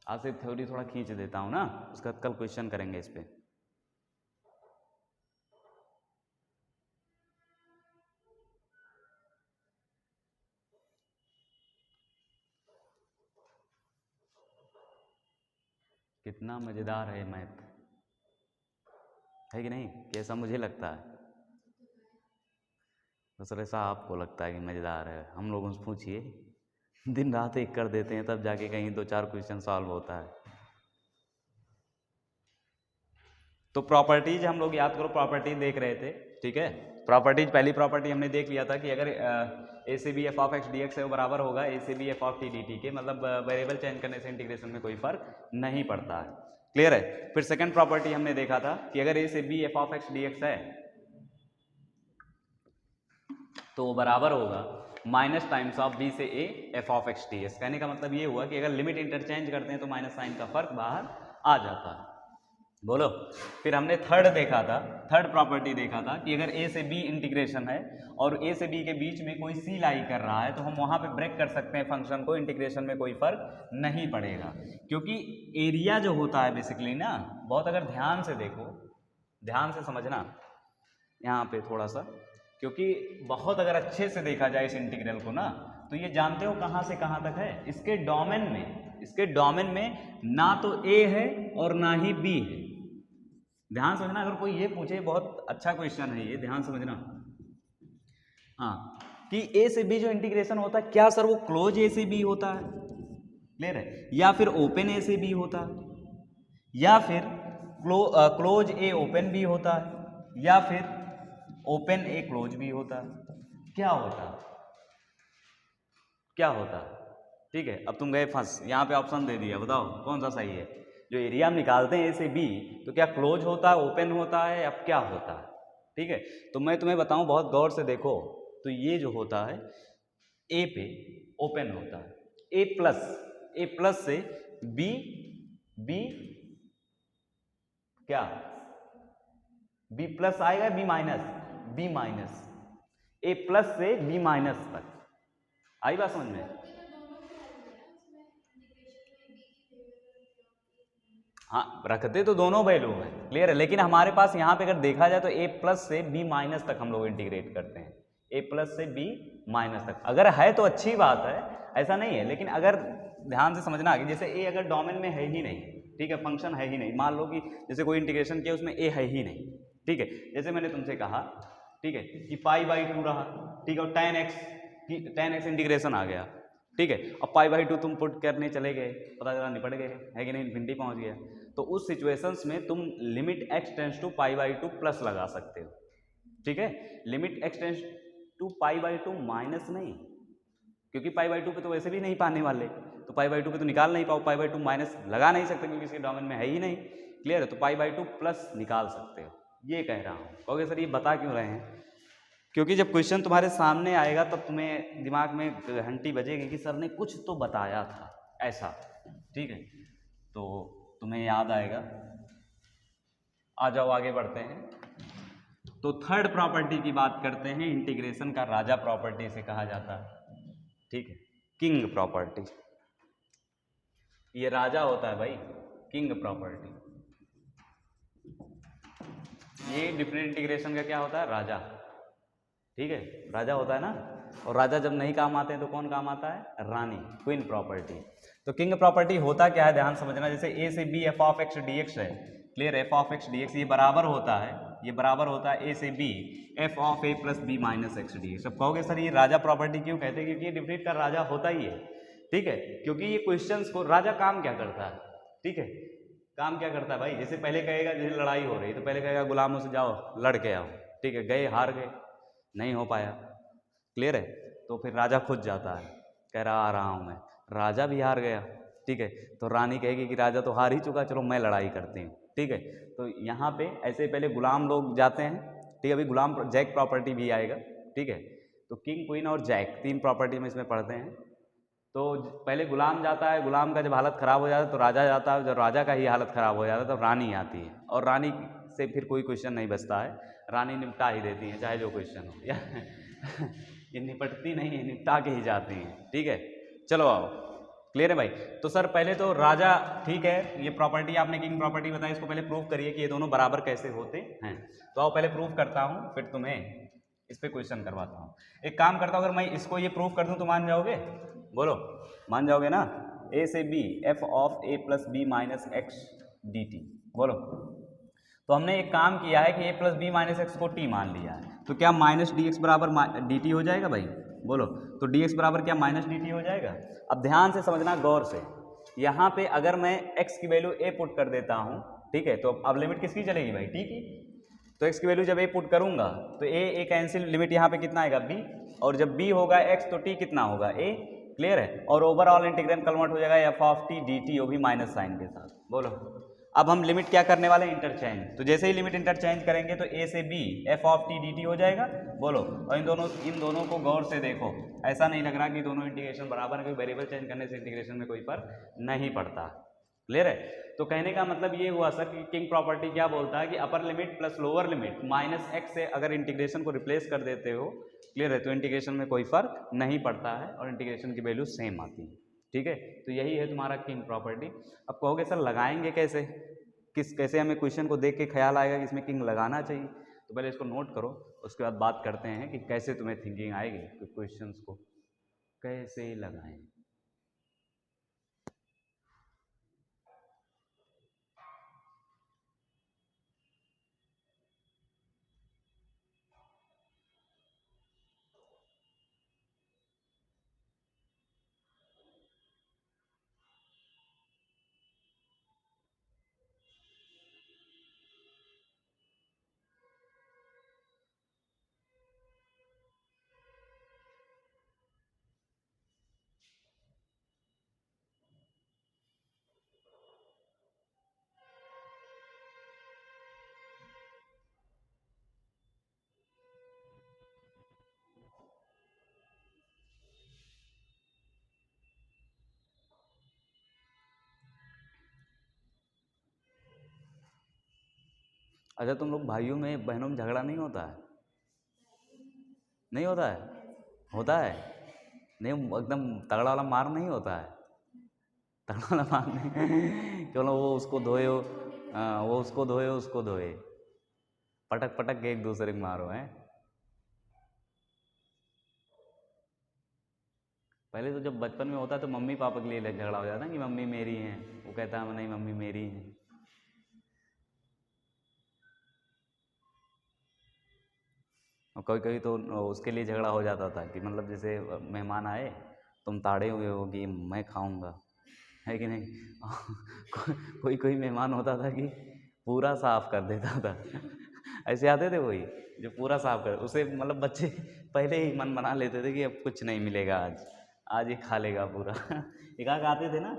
S1: आज से थ्योरी थोड़ा खींच देता हूँ ना, उसका कल क्वेश्चन करेंगे इस पे। कितना मजेदार है मैथ, है कि नहीं? कैसा मुझे लगता है, बस ऐसा आपको लगता है कि मजेदार है। हम लोगों से पूछिए, दिन रात एक कर देते हैं, तब जाके कहीं 2-4 क्वेश्चन सॉल्व होता है। तो प्रॉपर्टीज हम लोग याद करो, प्रॉपर्टीज देख रहे थे, ठीक है। प्रॉपर्टीज, पहली प्रॉपर्टी हमने देख लिया था कि अगर ए से B F of x D x है वो बराबर होगा ए से B F of t d t के, मतलब वेरिएबल चेंज करने से इंटीग्रेशन में कोई फर्क नहीं पड़ता है, क्लियर है। फिर सेकंड प्रॉपर्टी हमने देखा था कि अगर ए से B F of x D x है तो वो बराबर होगा माइनस टाइम्स ऑफ बी से A F of x D x. कहने का मतलब ये हुआ कि अगर लिमिट इंटरचेंज करते हैं तो माइनस साइन का फर्क बाहर आ जाता है। बोलो। फिर हमने थर्ड देखा था, थर्ड प्रॉपर्टी देखा था कि अगर ए से बी इंटीग्रेशन है और ए से बी के बीच में कोई सी लाई कर रहा है तो हम वहाँ पे ब्रेक कर सकते हैं फंक्शन को, इंटीग्रेशन में कोई फर्क नहीं पड़ेगा, क्योंकि एरिया जो होता है बेसिकली ना, बहुत अगर ध्यान से देखो, ध्यान से समझना यहाँ पे थोड़ा सा, क्योंकि बहुत अगर अच्छे से देखा जाए इस इंटीग्रल को ना, तो ये जानते हो कहाँ से कहाँ तक है, इसके डोमेन में, इसके डोमेन में ना तो ए है और ना ही बी है। ध्यान समझना, अगर कोई ये पूछे, बहुत अच्छा क्वेश्चन है ये, ध्यान समझना। हाँ, कि ए से बी जो इंटीग्रेशन होता है, क्या सर वो क्लोज ए से बी होता है, क्लियर है, या फिर ओपन ए से बी होता है, या फिर क्लोज ए ओपन बी होता है, या फिर ओपन ए क्लोज बी होता है, क्या होता है, क्या होता है? ठीक है, अब तुम गए फंस, यहाँ पे ऑप्शन दे दिया, बताओ कौन सा सही है। जो एरिया हम निकालते हैं ए से बी, तो क्या क्लोज होता है, ओपन होता है, अब क्या होता है? ठीक है, तो मैं तुम्हें बताऊं, बहुत गौर से देखो, तो ये जो होता है ए पे ओपन होता है, ए प्लस से बी, बी क्या, बी प्लस आएगा, बी माइनस, ए प्लस से बी माइनस तक। आई बात समझ में? हाँ, रखते तो दोनों वैल्यू है, क्लियर है, लेकिन हमारे पास यहाँ पे अगर देखा जाए तो ए प्लस से बी माइनस तक हम लोग इंटीग्रेट करते हैं, ए प्लस से बी माइनस तक। अगर है तो अच्छी बात है, ऐसा नहीं है, लेकिन अगर ध्यान से समझना कि जैसे ए अगर डोमेन में है ही नहीं, ठीक है, फंक्शन है ही नहीं, मान लो कि जैसे कोई इंटीग्रेशन किया उसमें ए है ही नहीं, ठीक है, जैसे मैंने तुमसे कहा, ठीक है, कि π/2 रहा, ठीक है, और tan x इंटीग्रेशन आ गया, ठीक है, अब π/2 तुम पुट करने चले गए, पता चला निपट गए, है कि नहीं, इन्फिनिटी पहुंच गया, तो उस सिचुएशंस में तुम limit x tends to π/2 plus लगा सकते हो, ठीक है, limit x tends to π/2 minus नहीं, क्योंकि π/2 पे तो वैसे भी नहीं पाने वाले, तो π/2 पे तो निकाल नहीं पाओ, π/2 माइनस लगा नहीं सकते क्योंकि इसके डोमेन में है ही नहीं, क्लियर है, तो π/2 प्लस निकाल सकते हो, ये कह रहा हूँ। कहोगे सर ये बता क्यों रहे हैं? क्योंकि जब क्वेश्चन तुम्हारे सामने आएगा तब तुम्हें दिमाग में घंटी बजेगी कि सर ने कुछ तो बताया था ऐसा, ठीक है, तो तुम्हें याद आएगा। आ जाओ आगे बढ़ते हैं। तो थर्ड प्रॉपर्टी की बात करते हैं, इंटीग्रेशन का राजा प्रॉपर्टी से कहा जाता है, ठीक है, किंग प्रॉपर्टी, ये राजा होता है भाई, किंग प्रॉपर्टी, ये डिफरेंट इंटीग्रेशन का क्या होता है, राजा, ठीक है, राजा होता है ना, और राजा जब नहीं काम आते हैं तो कौन काम आता है, रानी, क्वीन प्रॉपर्टी। तो किंग प्रॉपर्टी होता क्या है, ध्यान समझना, जैसे ए से B F of x D x है, clear, F of x D X, ये बराबर होता है, ये बराबर होता है ए से B F of a plus b minus x D x. अब कहोगे सर ये राजा प्रॉपर्टी क्यों कहते हैं, क्योंकि ये डिफरेंट का राजा होता ही है, ठीक है, क्योंकि ये क्वेश्चंस को, राजा काम क्या करता है, ठीक है, काम क्या करता है भाई, जैसे पहले कहेगा, जैसे लड़ाई हो रही तो पहले कहेगा गुलामों से जाओ लड़ के आओ, ठीक है, गए हार गए, नहीं हो पाया, क्लियर है, तो फिर राजा खुद जाता है, कह रहा आ रहा हूँ मैं, राजा भी हार गया, ठीक है, तो रानी कहेगी कि राजा तो हार ही चुका, चलो मैं लड़ाई करती हूँ, ठीक है, तो यहाँ पे ऐसे पहले गुलाम लोग जाते हैं, ठीक है, अभी गुलाम जैक प्रॉपर्टी भी आएगा, ठीक है, तो किंग, क्वीन और जैक 3 प्रॉपर्टी में इसमें पढ़ते हैं, तो पहले गुलाम जाता है, गुलाम का जब हालत ख़राब हो जाता है तो राजा जाता है, जब राजा का ही हालत ख़राब हो जाता है तो रानी आती है, और रानी से फिर कोई क्वेश्चन नहीं बचता है, रानी निपटा ही देती है चाहे जो क्वेश्चन हो या ये निपटती नहीं है, निपटा के ही जाती हैं। ठीक है, चलो आओ, क्लियर है भाई। तो सर पहले तो राजा, ठीक है, ये प्रॉपर्टी आपने किंग प्रॉपर्टी बताई, इसको पहले प्रूव करिए कि ये दोनों बराबर कैसे होते हैं। तो आओ पहले प्रूव करता हूँ, फिर तुम्हें इस पर क्वेश्चन करवाता हूँ। एक काम करता हूँ, अगर मैं इसको ये प्रूव कर दूँ तो मान जाओगे? बोलो, मान जाओगे ना? ए से B F of a plus b minus x d t, बोलो। तो हमने एक काम किया है कि a plus b minus x को टी मान लिया है, तो क्या माइनस डी एक्स बराबर डी टी हो जाएगा भाई? बोलो, तो डी एक्स बराबर क्या माइनस डी टी हो जाएगा? अब ध्यान से समझना गौर से, यहाँ पे अगर मैं x की वैल्यू a पुट कर देता हूँ, ठीक है, तो अब लिमिट किसकी चलेगी भाई? t की। तो x की वैल्यू जब a पुट करूँगा तो a कैंसिल, लिमिट यहाँ पे कितना आएगा? b, और जब b होगा x तो t कितना होगा? a, क्लियर है। और ओवरऑल इंटीग्रल कन्वर्ट हो जाएगा f ऑफ t dt, वो भी माइनस साइन के साथ। बोलो, अब हम लिमिट क्या करने वाले हैं? इंटरचेंज। तो जैसे ही लिमिट इंटरचेंज करेंगे तो a से b f of t dt हो जाएगा। बोलो, और इन दोनों को गौर से देखो, ऐसा नहीं लग रहा कि दोनों इंटीग्रेशन बराबर है, कोई वेरिएबल चेंज करने से इंटीग्रेशन में कोई फर्क नहीं पड़ता। क्लियर है? तो कहने का मतलब ये हुआ सर कि किंग प्रॉपर्टी क्या बोलता है कि अपर limit plus lower limit minus x से अगर इंटीग्रेशन को रिप्लेस कर देते हो, क्लियर है, तो इंटीग्रेशन में कोई फर्क नहीं पड़ता है और इंटीग्रेशन की वैल्यू सेम आती है। ठीक है, तो यही है तुम्हारा किंग प्रॉपर्टी। अब कहोगे सर लगाएंगे कैसे? कैसे हमें क्वेश्चन को देख के ख्याल आएगा कि इसमें किंग लगाना चाहिए? तो पहले इसको नोट करो, उसके बाद बात करते हैं कि कैसे तुम्हें थिंकिंग आएगी कि क्वेश्चंस को कैसे लगाएं। अच्छा, तुम लोग भाइयों में बहनों में झगड़ा नहीं होता है? नहीं होता है? होता है? नहीं, एकदम तगड़ा वाला मार नहीं होता है? तगड़ा वाला मार नहीं चलो, वो उसको धोए, वो उसको धोए, उसको धोए, पटक पटक के एक दूसरे को मारो हैं। पहले तो जब बचपन में होता तो मम्मी पापा के लिए झगड़ा हो जाता कि मम्मी मेरी है, वो कहता है नहीं मम्मी मेरी है। और कभी कभी तो उसके लिए झगड़ा हो जाता था कि मतलब जैसे मेहमान आए, तुम ताड़े हुए हो कि मैं खाऊंगा, है कि नहीं? कोई कोई मेहमान होता था कि पूरा साफ कर देता था ऐसे आते थे वही जो पूरा साफ कर, उसे मतलब बच्चे पहले ही मन बना लेते थे कि अब कुछ नहीं मिलेगा, आज ये खा लेगा पूरा एक आग आते थे ना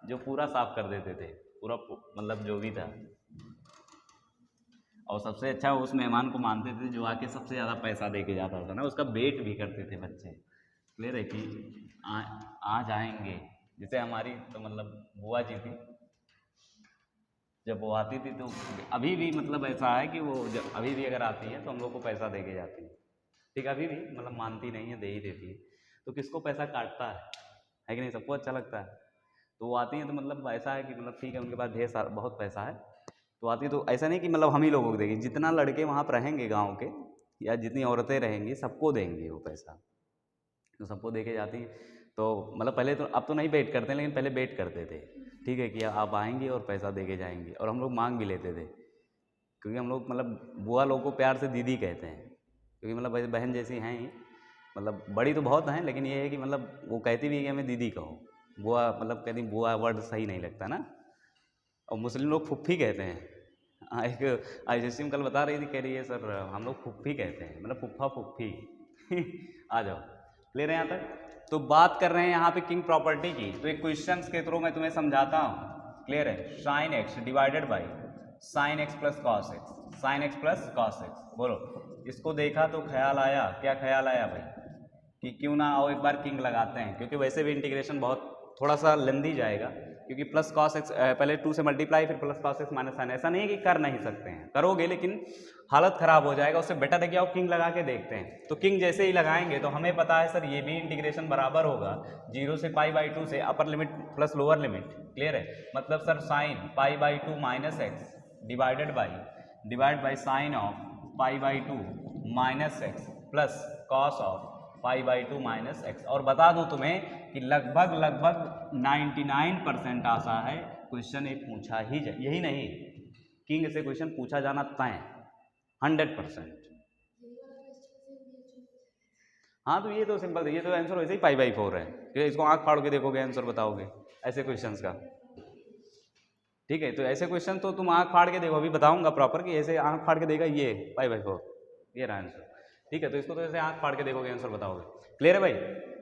S1: जो पूरा साफ कर देते थे, पूरा मतलब जो भी था। और सबसे अच्छा उस मेहमान को मानते थे जो आके सबसे ज़्यादा पैसा दे के जाता था ना, उसका वेट भी करते थे बच्चे। क्लियर है कि आज आएंगे। जैसे हमारी तो मतलब बुआ जी थी, जब वो आती थी तो अभी भी मतलब ऐसा है कि वो जब अभी भी अगर आती है तो हम लोग को पैसा दे के जाती है। ठीक है, अभी भी मतलब मानती नहीं है, दे ही देती है। तो किसको पैसा काटता है कि नहीं? सबको अच्छा लगता है। तो वो आती हैं तो मतलब ऐसा है कि मतलब ठीक है, उनके पास ढेर सारा बहुत पैसा है, तो आती है तो ऐसा नहीं कि मतलब हम ही लोगों को देंगे, जितना लड़के वहाँ पर रहेंगे गाँव के या जितनी औरतें रहेंगी सबको देंगे वो पैसा, तो सबको दे के जाती हैं। तो मतलब पहले तो, अब तो नहीं वेट करते लेकिन पहले वेट करते थे, ठीक है, कि आप आएंगे और पैसा दे के जाएंगे। और हम लोग मांग भी लेते थे, क्योंकि हम लोग मतलब बुआ लोग को प्यार से दीदी कहते हैं, क्योंकि मतलब बहन जैसी हैं ही, मतलब बड़ी तो बहुत हैं लेकिन ये है कि मतलब वो कहती भी है कि हमें दीदी कहो। बुआ मतलब कहती बुआ वर्ड सही नहीं लगता ना, और मुस्लिम लोग फुफ्फी कहते हैं। हाँ, एक आयुषी कल बता रही थी, कह रही है सर हम लोग फुफ्फी कहते हैं, मतलब फुफ्फा फुफ्फी आ जाओ, ले रहे हैं यहाँ तक। तो बात कर रहे हैं यहाँ पे किंग प्रॉपर्टी की, तो एक क्वेश्चंस के थ्रू मैं तुम्हें समझाता हूँ। क्लियर है? Sine x divided by sine x plus cos x, sign x plus cos x. बोलो, इसको देखा तो ख्याल आया? क्या ख्याल आया भाई? कि क्यों ना आओ एक बार किंग लगाते हैं, क्योंकि वैसे भी इंटीग्रेशन बहुत थोड़ा सा लेंदी जाएगा, क्योंकि प्लस कॉस एक्स पहले 2 से मल्टीप्लाई फिर plus cos x minus sine, ऐसा नहीं है कि कर नहीं सकते हैं, करोगे लेकिन हालत ख़राब हो जाएगा, उससे बेटर है कि आओ किंग लगा के देखते हैं। तो किंग जैसे ही लगाएंगे तो हमें पता है सर ये भी इंटीग्रेशन बराबर होगा 0 से π/2 से upper limit plus lower limit, clear है, मतलब sir sine π/2 minus X divide by sine of π/2 minus X plus cos of π/2 minus X. और बता दूं तुम्हें कि लगभग 99% आशा है क्वेश्चन एक पूछा ही जाए, यही नहीं किंग से क्वेश्चन पूछा जाना तय 100%। हाँ तो ये तो सिंपल है, ये तो आंसर वैसे ही π/4 है, कि इसको आंख फाड़ के देखोगे आंसर बताओगे ऐसे क्वेश्चंस का, ठीक है। तो ऐसे क्वेश्चन तो तुम आंख फाड़ के देखो, अभी बताऊंगा प्रॉपर कि ऐसे आंख फाड़ के देगा ये π/4, ये रहा आंसर, ठीक है। तो इसको तो ऐसे आंख फाड़ के देखोगे आंसर बताओगे, क्लियर है भाई।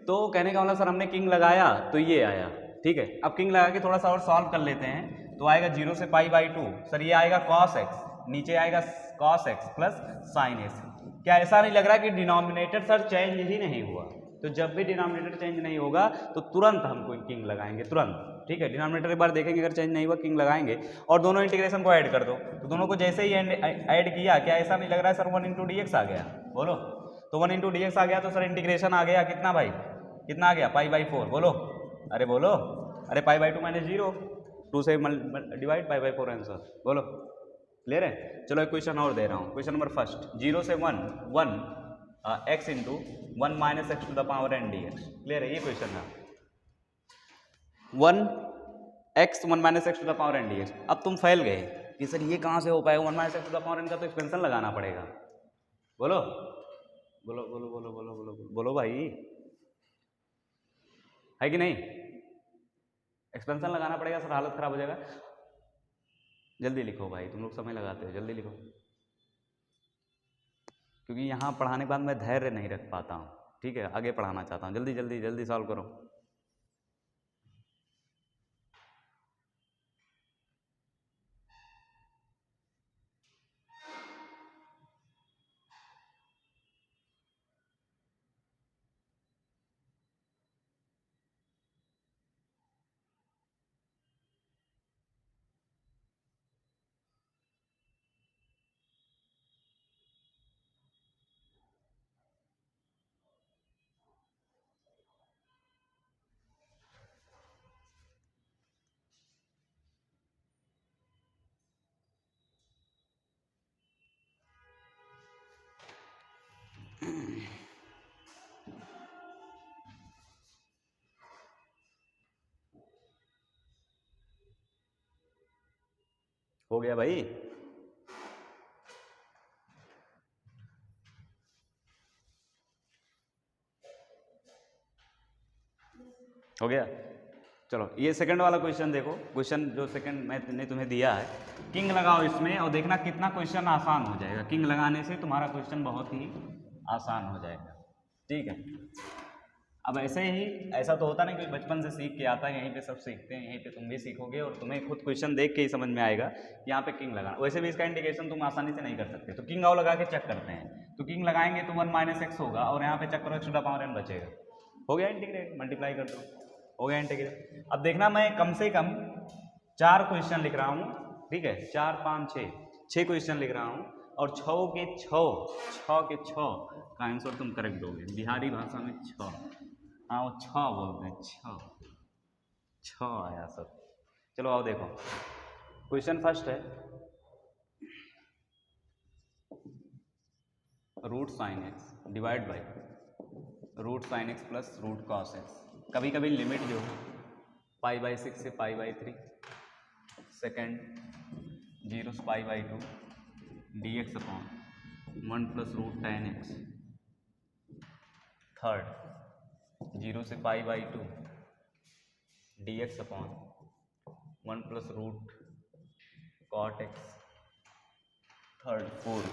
S1: तो कहने का मतलब सर हमने किंग लगाया तो ये आया, ठीक है। अब किंग लगा के थोड़ा सा और सॉल्व कर लेते हैं, तो आएगा 0 से π/2, सर ये आएगा cos x, नीचे आएगा cos x plus sin x। क्या ऐसा नहीं लग रहा कि डिनोमिनेटर सर चेंज ही नहीं हुआ? तो जब भी डिनोमिनेटर चेंज नहीं होगा तो तुरंत हम कोई किंग लगाएंगे, तुरंत, ठीक है। डिनोमिनेटर एक बार देखेंगे, अगर चेंज नहीं हुआ किंग लगाएंगे, और दोनों इंटीग्रेशन को ऐड कर दो, तो दोनों को जैसे ही ऐड किया, क्या ऐसा नहीं लग रहा है सर 1 × dx आ गया? बोलो, तो 1 × dx आ गया तो सर इंटीग्रेशन आ गया कितना भाई, कितना आ गया π/4, बोलो, अरे बोलो, अरे π/2 माइनस 0, 2 से डिवाइड π/4 आंसर, बोलो, क्लियर है। चलो एक क्वेश्चन और दे रहा हूँ, क्वेश्चन नंबर फर्स्ट, 0 से 1 x into 1 minus x to the power n dx, clear है, ये क्वेश्चन है 1x 1 minus x to the power n dx। अब तुम फैल गए कि सर ये कहाँ से हो पाएगा, 1 minus x to the power n का तो एक्सपेंशन लगाना पड़ेगा, बोलो बोलो बोलो बोलो बोलो बोलो बोलो भाई, है कि नहीं? एक्सपेंशन लगाना पड़ेगा सर, हालत खराब हो जाएगा। जल्दी लिखो भाई, तुम लोग समय लगाते हो, जल्दी लिखो, क्योंकि यहाँ पढ़ाने के बाद मैं धैर्य नहीं रख पाता हूँ, ठीक है, आगे पढ़ाना चाहता हूँ, जल्दी जल्दी जल्दी सॉल्व करो। हो गया भाई? हो गया। चलो ये सेकंड वाला क्वेश्चन देखो, क्वेश्चन जो सेकंड मैंने तुम्हें दिया है, किंग लगाओ इसमें और देखना कितना क्वेश्चन आसान हो जाएगा। किंग लगाने से तुम्हारा क्वेश्चन बहुत ही आसान हो जाएगा, ठीक है। अब ऐसे ही, ऐसा तो होता नहीं कोई बचपन से सीख के आता है, यहीं पे सब सीखते हैं, यहीं पे तुम भी सीखोगे और तुम्हें खुद क्वेश्चन देख के ही समझ में आएगा कि यहाँ पे किंग लगाना। वैसे भी इसका इंडिकेशन तुम आसानी से नहीं कर सकते, तो किंग आओ लगा के चेक करते हैं। तो किंग लगाएंगे तो 1 माइनस एक्स होगा और यहाँ पे चेक करो x to the power n बचेगा, हो गया इंटीग्रेट, मल्टीप्लाई कर दो, हो गया इंटीग्रेट। अब देखना मैं कम से कम 4 क्वेश्चन लिख रहा हूँ, ठीक है, 4 5 6 क्वेश्चन लिख रहा हूँ और 6 के 6 का आंसर तुम करेक्ट दोगे। बिहारी भाषा में 6, हाँ वो 6 बोलते हैं, 6 आया सर। चलो आओ देखो, क्वेश्चन फर्स्ट है, root sine x divide by root sine x plus root cos x. कभी कभी लिमिट जो है π/6 से π/3, सेकेंड 0 से π/2 dx upon 1 plus root tan x, third 0 से π/2 dx upon 1 plus root cot x, third fourth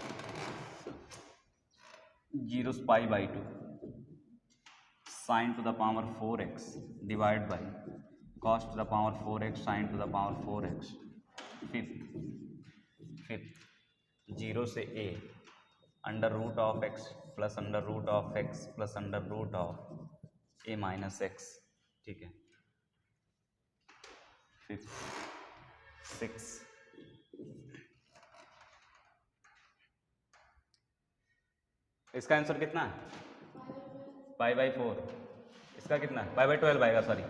S1: 0 से π/2 sin to the power 4x divide by cos to the power 4x sin to the power 4x, fifth 0 से a under root of x plus under root of x plus under root of a minus x, ठीक है। 6 इसका answer कितना है? π/4। इसका कितना है? π/12 आएगा, सॉरी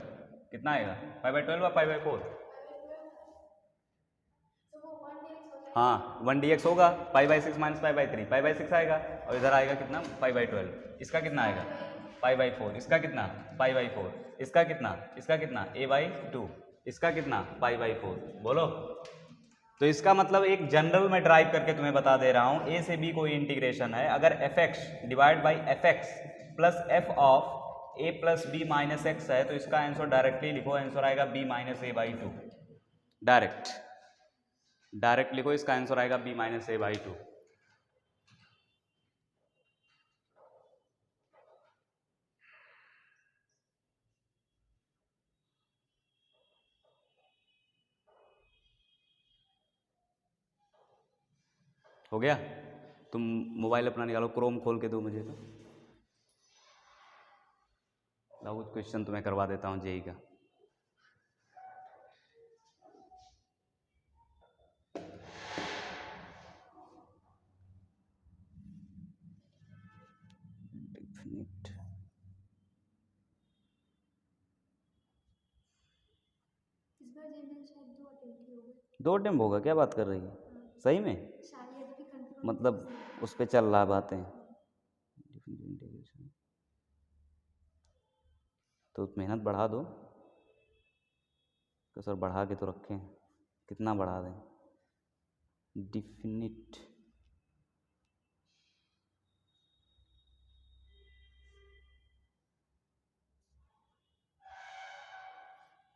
S1: कितना आएगा? π/12 या π/4? हाँ 1 dx होगा, π/6 माइनस π/3 π/6 आएगा, और इधर आएगा कितना? π/12। इसका कितना आएगा? π/4। इसका कितना? π/4। इसका कितना? इसका कितना? a/2। इसका कितना? π/4। बोलो। तो इसका मतलब एक जनरल में ड्राइव करके तुम्हें बता दे रहा हूं, a से b कोई इंटीग्रेशन है, अगर fx divide by fx plus f of a plus b minus x है, तो इसका आंसर डायरेक्टली लिखो, आंसर आएगा b माइनस a/2। डायरेक्ट लिखो, इसका आंसर आएगा b माइनस a/2। हो गया? तुम मोबाइल अपना निकालो, क्रोम खोल के दो मुझे, तो लाओ कुछ क्वेश्चन तुम्हें करवा देता हूँ जेई का। दो अटेम्प्ट होगा? क्या बात कर रही है, सही में? मतलब उस पर चल रहा बातें, तो मेहनत बढ़ा दो। तो सर बढ़ा के तो रखें, कितना बढ़ा दें? डिफिनिट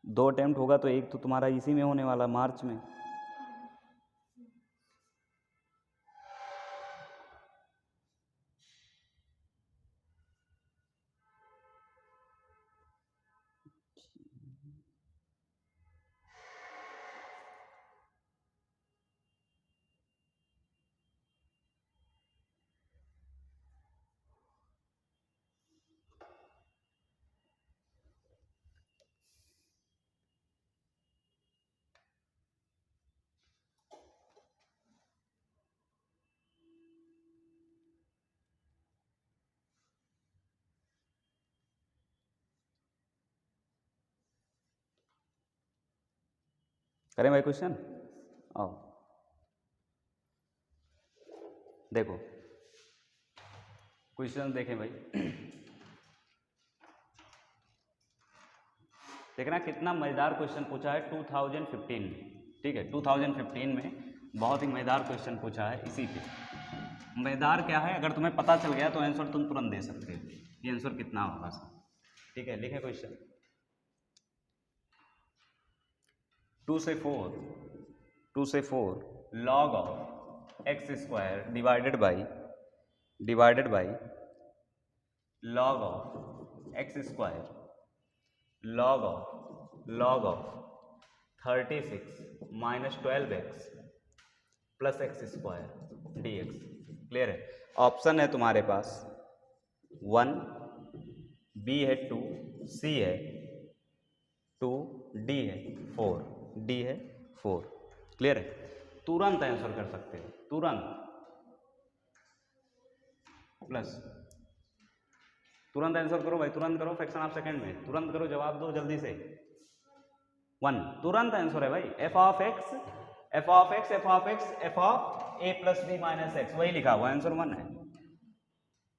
S1: दो अटेम्प्ट होगा, तो एक तो तुम्हारा इसी में होने वाला, मार्च में। करें भाई क्वेश्चन? आओ देखो क्वेश्चन देखें भाई। देखना कितना मजेदार क्वेश्चन पूछा है 2015 में, ठीक है। 2015 में बहुत ही मजेदार क्वेश्चन पूछा है इसी पे। मजेदार क्या है, अगर तुम्हें पता चल गया तो आंसर तुम तुरंत दे सकते हो। ये आंसर कितना होगा सर, ठीक है। लिखे क्वेश्चन। 2 से 4 log of x square divided by log of x square log of 36 minus 12x plus x square D x. Clear है? ऑप्शन है तुम्हारे पास 1, बी है 2, सी है 2, डी है 4। क्लियर है? तुरंत आंसर कर सकते हो, तुरंत आंसर करो भाई, तुरंत करो, फ्रैक्शन ऑफ सेकंड में तुरंत करो, जवाब दो जल्दी से। 1 तुरंत आंसर है भाई। F of a plus b minus x, वही लिखा हुआ आंसर 1 है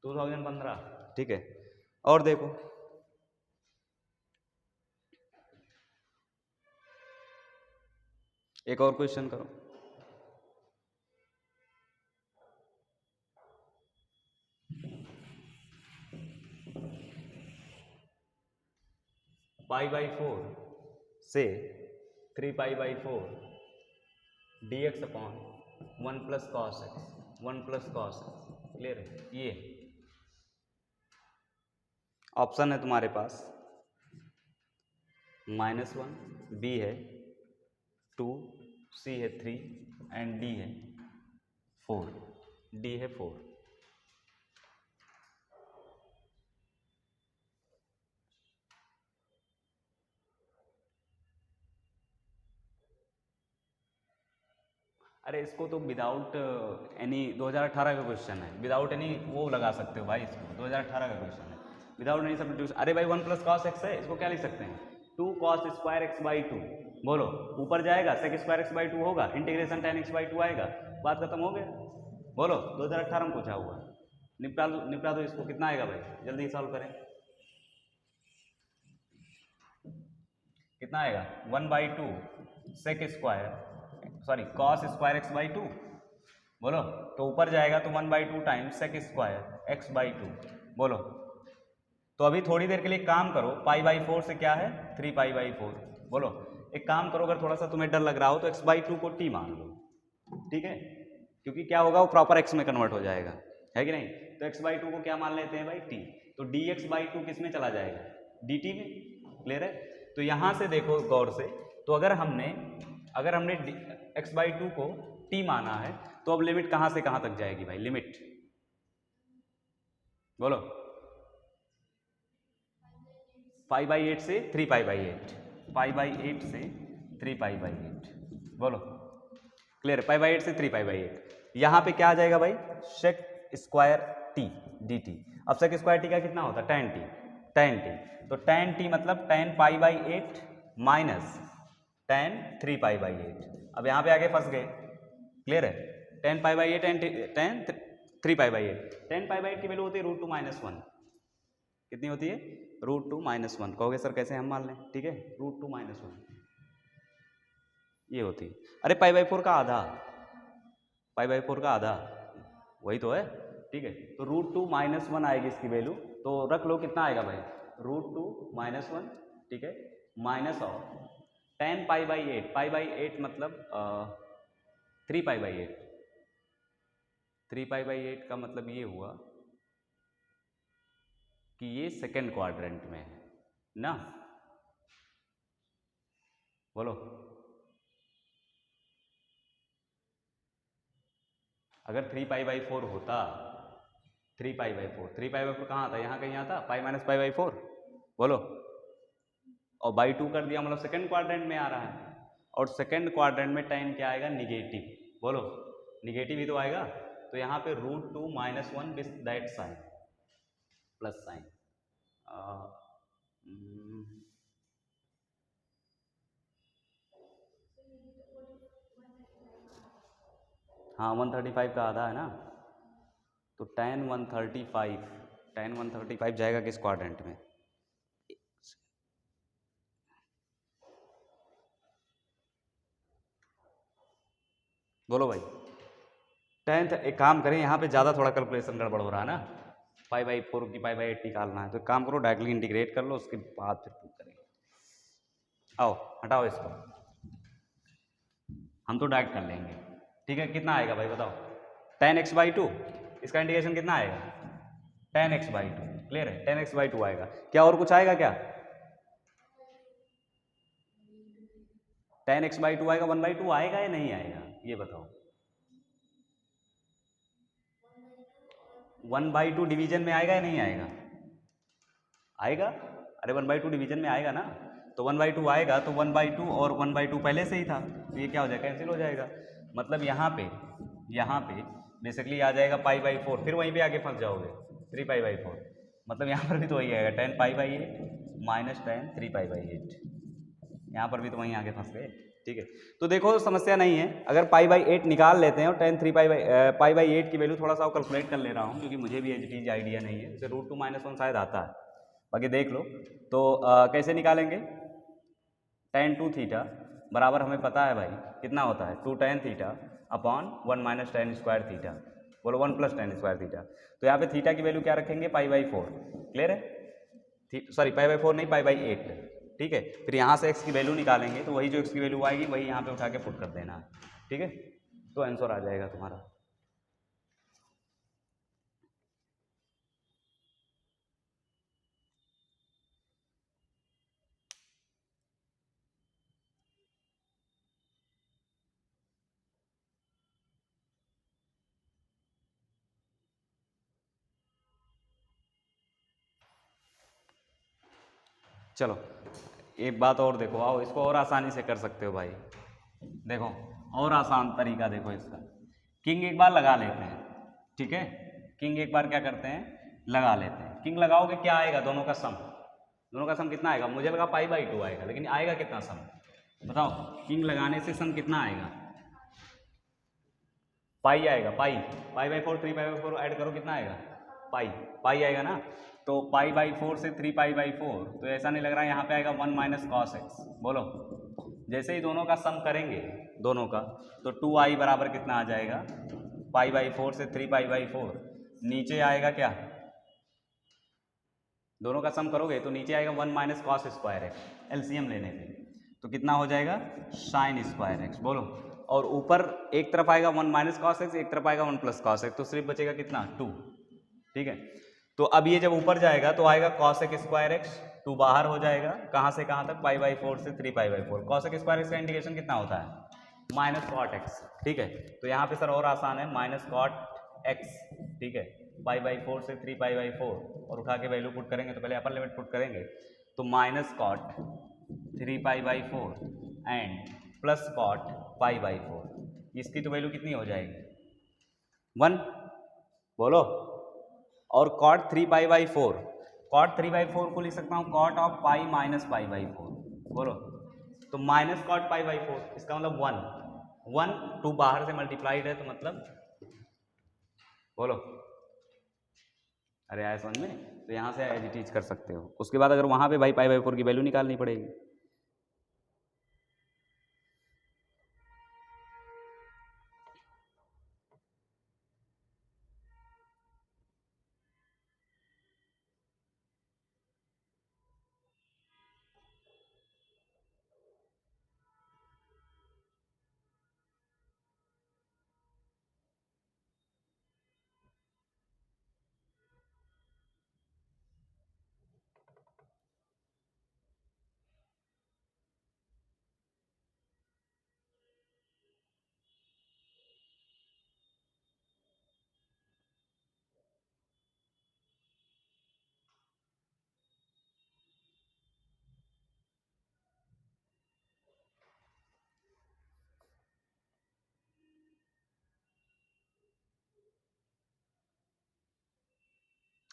S1: 2015, ठीक है। और देखो एक और क्वेश्चन करो। π/4 से 3π/4 dx upon 1 plus cos x. Clear है? ये ऑप्शन है तुम्हारे पास -1, बी है 2, सी है 3 एंड डी है 4। अरे इसको तो विदाउट एनी 2018 का क्वेश्चन है, विदाउट एनी वो लगा सकते हो भाई, इसको 2018 का क्वेश्चन है, विदाउट एनी सब्स्टिट्यूशन। अरे भाई 1 प्लस कॉस एक्स है, इसको क्या लिख सकते हैं 2 कॉस स्क्वायर एक्स बाई 2। बोलो ऊपर जाएगा सेक स्क्वायर एक्स बाई 2 होगा, इंटीग्रेशन tan एक्स बाई 2 आएगा, बात खत्म हो गया। बोलो 2018 में पूछा हुआ, निपटा दो इसको, कितना आएगा भाई, जल्दी सॉल्व करें, कितना आएगा 1/2 sec square sorry cos square x by 2। बोलो तो ऊपर जाएगा तो 1/2 times sec square x by 2। बोलो तो अभी थोड़ी देर के लिए काम करो, पाई बाई 4 से क्या है 3 पाई बाई 4। बोलो एक काम करो, अगर थोड़ा सा तुम्हें डर लग रहा हो तो एक्स बाई 2 को टी मान लो, ठीक है, क्योंकि क्या होगा वो प्रॉपर एक्स में कन्वर्ट हो जाएगा, है कि नहीं। तो एक्स बाई 2 को क्या मान लेते हैं भाई टी, तो डी एक्स बाई 2 किस में चला जाएगा डी टी में, क्लियर है। तो यहाँ से देखो गौर से, तो अगर हमने एक्स बाई 2 को टी माना है तो अब लिमिट कहाँ से कहाँ तक जाएगी भाई, लिमिट बोलो पाई बाई 8 से 3 पाई बाई 8, पाई बाई 8 से 3 पाई बाई 8। बोलो क्लियर, पाई बाई 8 से 3 पाई बाई 8। यहाँ पे क्या आ जाएगा भाई sec square t d t. अब सेक स्क्वायर टी का कितना होता है tan टी, tan टी, तो tan टी मतलब tan pi by 8 minus tan 3 pi by 8। अब यहाँ पे आगे फंस गए, क्लियर है, tan pi by 8 tan 3 pi by 8, tan pi by 8 की वैल्यू होती है √2 - 1, कितनी होती है √2 - 1। कहोगे सर कैसे हम मान लें, ठीक है √2 - 1 ये होती है। अरे पाई बाई 4 का आधा, पाई बाई 4 का आधा वही तो है, ठीक है, तो √2 - 1 आएगी इसकी वैल्यू, तो रख लो कितना आएगा भाई √2 - 1, ठीक है, minus of tan pi by 8, pi by 8 मतलब 3 पाई बाई 8, 3 पाई बाई 8 का मतलब ये हुआ कि ये सेकेंड क्वाड्रेंट में है ना। बोलो अगर 3 पाई बाई 4 होता, 3 पाई बाई 4, 3 पाई बाई 4 कहाँ आता, यहाँ कहीं आता, पाई माइनस पाई बाई 4। बोलो और बाई 2 कर दिया मतलब सेकेंड क्वाड्रेंट में आ रहा है, और सेकेंड क्वाड्रेंट में टाइम क्या आएगा निगेटिव। बोलो निगेटिव ही तो आएगा, तो यहाँ पे √2 - 1 with that sine plus sine, हाँ 135 का आधा है ना, तो tan 135 जाएगा किस क्वाड्रेंट में, बोलो भाई tan, एक काम करें यहाँ पे ज़्यादा थोड़ा कैलकुलेशन गड़बड़ हो रहा है ना, पाई बाई 4 की पाई बाई 8 निकालना है, तो एक काम करो डायरेक्टली इंटीग्रेट कर लो, उसके बाद फिर प्रूव करेंगे। आओ हटाओ इसको, हम तो डायरेक्ट कर लेंगे, ठीक है, कितना आएगा भाई बताओ tan x बाई 2, इसका इंटीग्रेशन कितना आएगा tan x बाई 2, क्लियर है, tan x बाई 2 आएगा। क्या और कुछ आएगा क्या, tan x बाई 2 आएगा, 1/2 आएगा या नहीं आएगा ये बताओ, 1/2 डिवीजन में आएगा या नहीं आएगा, आएगा, अरे 1/2 डिवीजन में आएगा ना, तो 1/2 आएगा, तो 1/2 और 1/2 पहले से ही था, तो ये क्या हो जाएगा कैंसिल हो जाएगा, मतलब यहाँ पे बेसिकली आ जाएगा पाई बाई 4, फिर वहीं पे आके फंस जाओगे 3 पाई बाई 4, मतलब यहाँ पर भी तो वही आएगा tan pi by 8 minus tan 3 pi by 8, यहाँ पर भी तो वहीं आगे फंस गए, ठीक है। तो देखो समस्या नहीं है, अगर पाई बाई 8 निकाल लेते हैं और tan 3 पाई बाई 8 की वैल्यू थोड़ा सा कैलकुलेट कर ले रहा हूँ, क्योंकि मुझे भी एज आइडिया नहीं है, जैसे √2 - 1 शायद आता है, बाकी देख लो। तो कैसे निकालेंगे, tan 2 थीटा बराबर हमें पता है भाई कितना होता है 2 tan theta upon 1 minus tan square theta, बोलो 1 प्लस tan स्क्वायर थीटा। तो यहाँ पे थीटा की वैल्यू क्या रखेंगे पाई बाई 4, क्लियर है, सॉरी पाई बाई 4 नहीं पाई बाई 8, ठीक है। फिर यहाँ से x की वैल्यू निकालेंगे, तो वही जो x की वैल्यू आएगी वही यहाँ पे उठा के पुट कर देना है, ठीक है, तो आंसर आ जाएगा तुम्हारा। चलो एक बात और देखो, आओ इसको और आसानी से कर सकते हो भाई, देखो और आसान तरीका देखो इसका, किंग एक बार लगा लेते हैं, ठीक है, किंग एक बार क्या करते हैं, लगा लेते हैं। किंग लगाओगे क्या आएगा, दोनों का सम, दोनों का सम कितना आएगा, मुझे लगा π/2 आएगा, लेकिन आएगा कितना सम बताओ, किंग लगाने से सम कितना आएगा, पाई आएगा, पाई/4 3π/4 ऐड करो कितना आएगा, पाई आएगा ना। तो π/4 से 3π/4, तो ऐसा नहीं लग रहा है यहाँ पे आएगा 1 - cos x। बोलो, जैसे ही दोनों का सम करेंगे दोनों का, तो 2i बराबर कितना आ जाएगा, π/4 से 3π/4, नीचे आएगा क्या, दोनों का सम करोगे तो नीचे आएगा 1 - cos स्क्वायर एक्स, एलसीएम लेने पे तो कितना हो जाएगा, sin स्क्वायर एक्स। बोलो, और ऊपर एक तरफ आएगा 1 - cos x, एक तरफ आएगा 1 + cos x, तो सिर्फ बचेगा कितना, 2। ठीक है, तो अब ये जब ऊपर जाएगा तो आएगा cos x स्क्वायर एक्स, 2 बाहर हो जाएगा, कहाँ से कहाँ तक, π/4 से 3π/4। cos x स्क्वायर एक्स का इंडिकेशन कितना होता है, -cot x। ठीक है, तो यहाँ पे सर और आसान है, -cot x। ठीक है, π/4 से 3π/4, और उठा के वैल्यू पुट करेंगे, तो पहले अपर लिमिट पुट करेंगे, तो -cot 3π/4 एंड +cot π/4, इसकी तो वैल्यू कितनी हो जाएगी, 1। बोलो, और cot 3π/4, cot 3/4 को लिख सकता हूँ cot ऑफ पाई माइनस π/4। बोलो, तो -cot π/4, इसका मतलब 1 2 बाहर से मल्टीप्लाइड है, तो मतलब, बोलो, अरे आया समझ में, तो यहाँ से एज इट इज कर सकते हो। उसके बाद अगर वहाँ पे भाई π/4 की वैल्यू निकालनी पड़ेगी।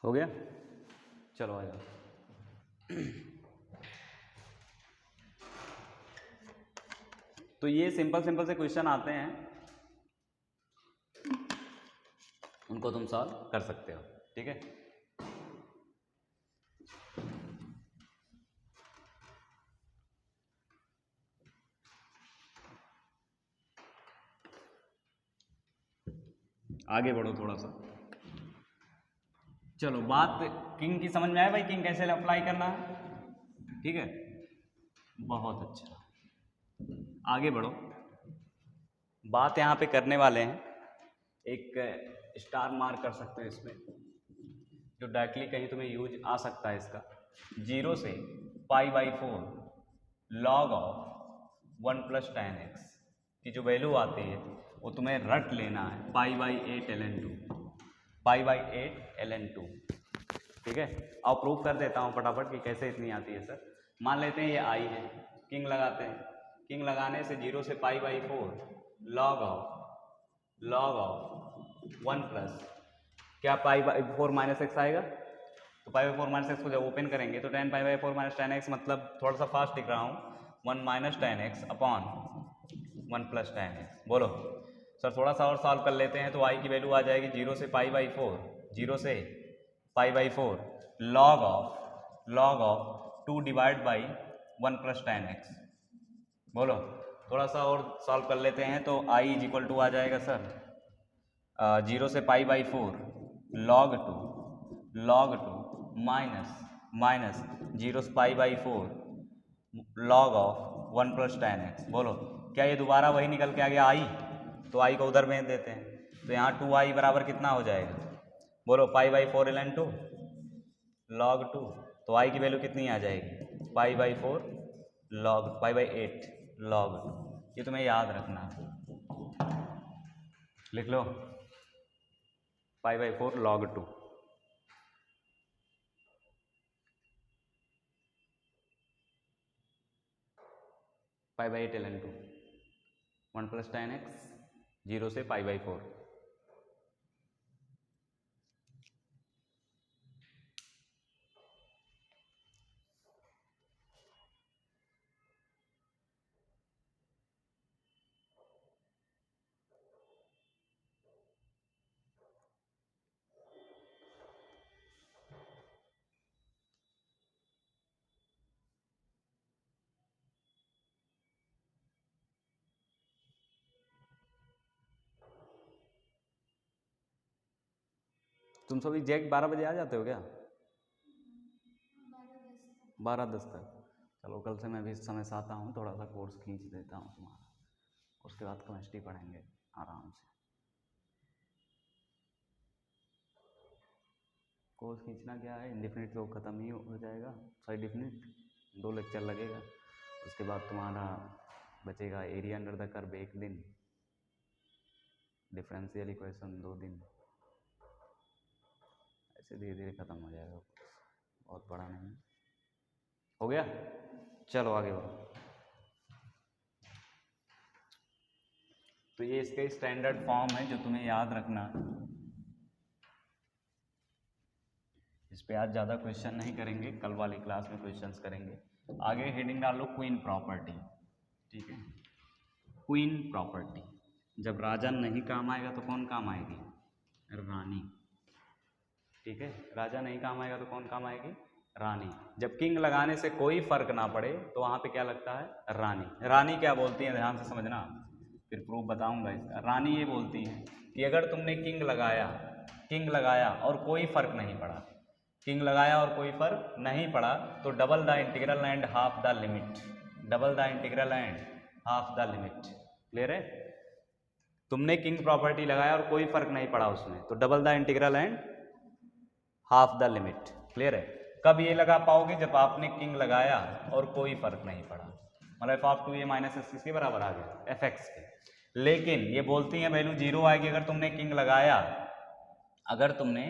S1: हो गया, चलो आ जाओ। तो ये सिंपल से क्वेश्चन आते हैं, उनको तुम सॉल्व कर सकते हो। ठीक है, आगे बढ़ो थोड़ा सा। चलो, बात किंग की समझ में आया भाई, किंग कैसे अप्लाई करना है। ठीक है, बहुत अच्छा, आगे बढ़ो। बात यहाँ पे करने वाले हैं, एक स्टार मार्क कर सकते हो इसमें, जो डायरेक्टली कहीं तुम्हें यूज आ सकता है इसका। 0 से π/4 log ऑफ 1 + tan x की जो वैल्यू आती है वो तुम्हें रट लेना है, π/8 ln2, π/8 ln2। ठीक है, और प्रूफ कर देता हूँ फटाफट कि कैसे इतनी आती है सर। मान लेते हैं ये आई है, किंग लगाते हैं, किंग लगाने से 0 से π/4 log ऑफ 1 + क्या π/4 - x आएगा, तो π/4 - x को जब ओपन करेंगे तो tan π/4 - tan x, मतलब थोड़ा सा फास्ट लिख रहा हूँ, 1 - tan x upon 1 + tan x। बोलो सर, थोड़ा सा और सॉल्व कर लेते हैं, तो y की वैल्यू आ जाएगी 0 से π/4, 0 से π/4 log of 2 divide by 1 + tan x। बोलो, थोड़ा सा और सॉल्व कर लेते हैं, तो i = आ जाएगा सर 0 से π/4 log 2 माइनस 0 से π/4 log ऑफ 1 + tan x। बोलो, क्या ये दोबारा वही निकल के आ गया i, तो i को उधर भेज देते हैं, तो यहाँ 2i बराबर कितना हो जाएगा, बोलो π/4 ln2 log 2, तो i की वैल्यू कितनी आ जाएगी, π/4 log π/8 log 2। ये तुम्हें याद रखना है, लिख लो π/4 log 2। π/8 ln2 1 + tan x 0 से π/4। तुम सभी एग्जैक्ट 12 बजे आ जाते हो क्या? 12:10 तक। चलो कल से मैं भी इस समय से आता हूँ, थोड़ा सा कोर्स खींच देता हूँ तुम्हारा, उसके बाद केमिस्ट्री पढ़ेंगे आराम से। कोर्स खींचना क्या है, इंडेफिनिट तो ख़त्म ही हो जाएगा, सॉरी डिफिनिट 2 लेक्चर लगेगा, उसके बाद तुम्हारा बचेगा एरिया अंडर द कर्व 1 दिन, डिफरेंशियल इक्वेशन 2 दिन, ऐसे धीरे धीरे ख़त्म हो जाएगा, बहुत बड़ा नहीं हो गया। चलो आगे बढ़ो। तो ये इसका स्टैंडर्ड फॉर्म है जो तुम्हें याद रखना, इस पे आज ज़्यादा क्वेश्चन नहीं करेंगे, कल वाली क्लास में क्वेश्चंस करेंगे। आगे हेडिंग डालो क्वीन प्रॉपर्टी, ठीक है। क्वीन प्रॉपर्टी, जब राजा नहीं काम आएगा तो कौन काम आएगी? रानी, ठीक है। राजा नहीं काम आएगा तो कौन काम आएगी? रानी। जब किंग लगाने से कोई फर्क ना पड़े तो वहां पे क्या लगता है? रानी। रानी क्या बोलती है, ध्यान से समझना, फिर प्रूफ बताऊंगा इसका। रानी ये बोलती है कि अगर तुमने किंग लगाया और कोई फर्क नहीं पड़ा, किंग लगाया और कोई फर्क नहीं पड़ा, तो double the integral and half the limit, double the integral and half the limit. Clear है? तुमने किंग प्रॉपर्टी लगाया और कोई फर्क नहीं पड़ा उसमें, तो double the integral and half the limit. Clear है? कब ये लगा पाओगे? जब आपने किंग लगाया और कोई फर्क नहीं पड़ा, मतलब एफ ऑफ 2 ये माइनस एक्स किसके बराबर आ गया? एफ एक्स के। लेकिन ये बोलती है वैल्यू 0 आएगी अगर तुमने किंग लगाया, अगर तुमने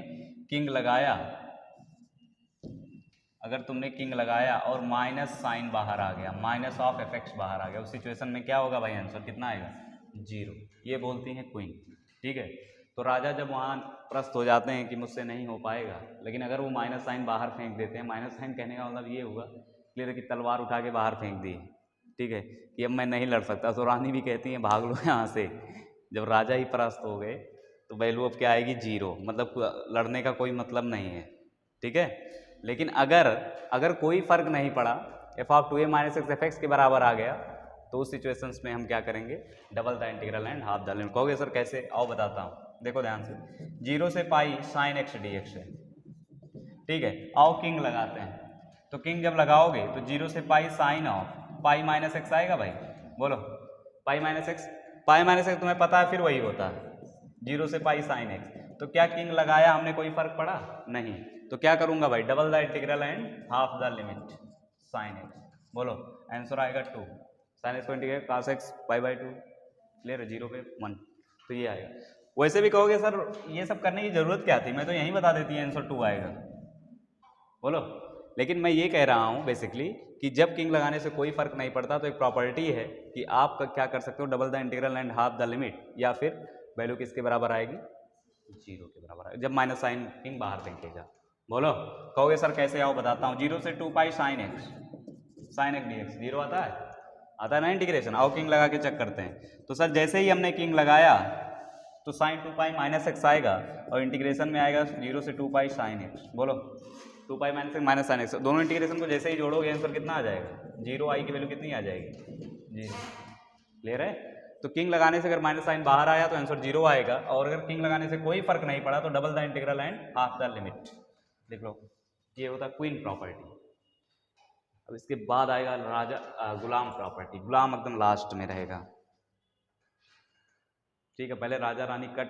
S1: किंग लगाया और माइनस साइन बाहर आ गया, माइनस ऑफ एफ एक्स बाहर आ गया, उस सिचुएशन में क्या होगा भाई? आंसर कितना आएगा? 0। ये बोलती है क्वीन, ठीक है। तो राजा जब वहाँ प्रस्त हो जाते हैं कि मुझसे नहीं हो पाएगा, लेकिन अगर वो माइनस साइन बाहर फेंक देते हैं, माइनस साइन कहने का मतलब ये हुआ क्लियर है कि तलवार उठा के बाहर फेंक दी, ठीक है, कि अब मैं नहीं लड़ सकता, तो रानी भी कहती है भाग लो यहाँ से। जब राजा ही प्रस्त हो गए तो वैल्यू अब क्या आएगी? 0, मतलब लड़ने का कोई मतलब नहीं है, ठीक है। लेकिन अगर कोई फर्क नहीं पड़ा, F of 2a minus x F x के बराबर आ गया, तो उस सिचुएशंस में हम क्या करेंगे? Double the integral and half the limit. कहोगे सर कैसे? आओ बताता हूँ, देखो ध्यान से। 0 से pi sine x D x है, ठीक है। आओ किंग लगाते हैं, तो किंग जब लगाओगे तो 0 से pi sine of pi minus x आएगा भाई, बोलो। पाई माइनस एक्स तुम्हें पता है फिर वही होता है 0 से पाई साइन एक्स। तो क्या किंग लगाया हमने, कोई फर्क पड़ा? नहीं। तो क्या करूंगा भाई? Double the integral and half the limit sine x, बोलो। आंसर आएगा 2। साइन एक्स को इंटीग्रेट cos x π/2, क्लियर है? 0 पे 1, तो ये आएगा। वैसे भी कहोगे सर ये सब करने की जरूरत क्या थी, मैं तो यहीं बता देती है आंसर 2 आएगा, बोलो। लेकिन मैं ये कह रहा हूँ बेसिकली कि जब किंग लगाने से कोई फर्क नहीं पड़ता, तो एक प्रॉपर्टी है कि आप क्या कर सकते हो? Double the integral and half the limit, या फिर वैल्यू किसके बराबर आएगी? 0 के बराबर आएगी, जब माइनस साइन किंग बाहर फेंकेगा, बोलो। कहोगे सर कैसे? आओ बताता हूँ। 0 से 2 pi sine x D x, 0 आता है ना इंटीग्रेशन। आओ किंग लगा के चेक करते हैं। तो सर जैसे ही हमने किंग लगाया तो साइन 2 पाई माइनस एक्स आएगा और इंटीग्रेशन में आएगा 0 से 2 पाई साइन एक्स, बोलो। 2 pi minus x minus sine x, दोनों इंटीग्रेशन को जैसे ही जोड़ोगे आंसर कितना आ जाएगा? 0। आई की वैल्यू कितनी आ जाएगी? 0। क्लियर है? तो किंग लगाने से अगर माइनस साइन बाहर आया तो आंसर 0 आएगा, और अगर किंग लगाने से कोई फर्क नहीं पड़ा तो double the integral and half the limit. देख लो, ये होता क्वीन प्रॉपर्टी। अब इसके बाद आएगा गुलाम प्रॉपर्टी। गुलाम एकदम लास्ट में रहेगा, ठीक है। पहले राजा रानी कट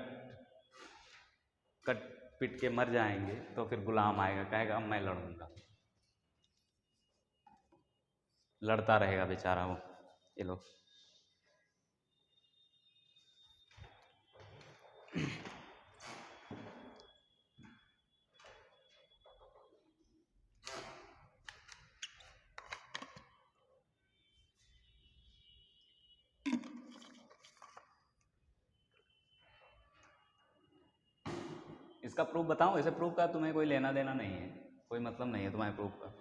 S1: पिट के मर जाएंगे, तो फिर गुलाम आएगा, कहेगा अब मैं लड़ूंगा, लड़ता रहेगा बेचारा वो। ये लो, इसका प्रूफ बताऊँ? इसे प्रूफ का तुम्हें कोई लेना देना नहीं है, कोई मतलब नहीं है तुम्हारे प्रूफ का,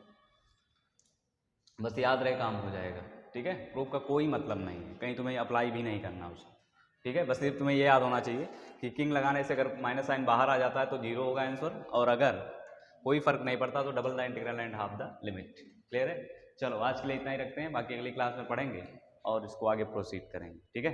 S1: बस याद रहे काम हो जाएगा, ठीक है। प्रूफ का कोई मतलब नहीं है, कहीं तुम्हें अप्लाई भी नहीं करना उसे, ठीक है। बस सिर्फ तुम्हें ये याद होना चाहिए कि किंग लगाने से अगर माइनस साइन बाहर आ जाता है तो जीरो होगा आंसर, और अगर कोई फर्क नहीं पड़ता तो double the integral and half the limit. Clear है? चलो आज के लिए इतना ही रखते हैं, बाकी अगली क्लास में पढ़ेंगे और इसको आगे प्रोसीड करेंगे, ठीक है।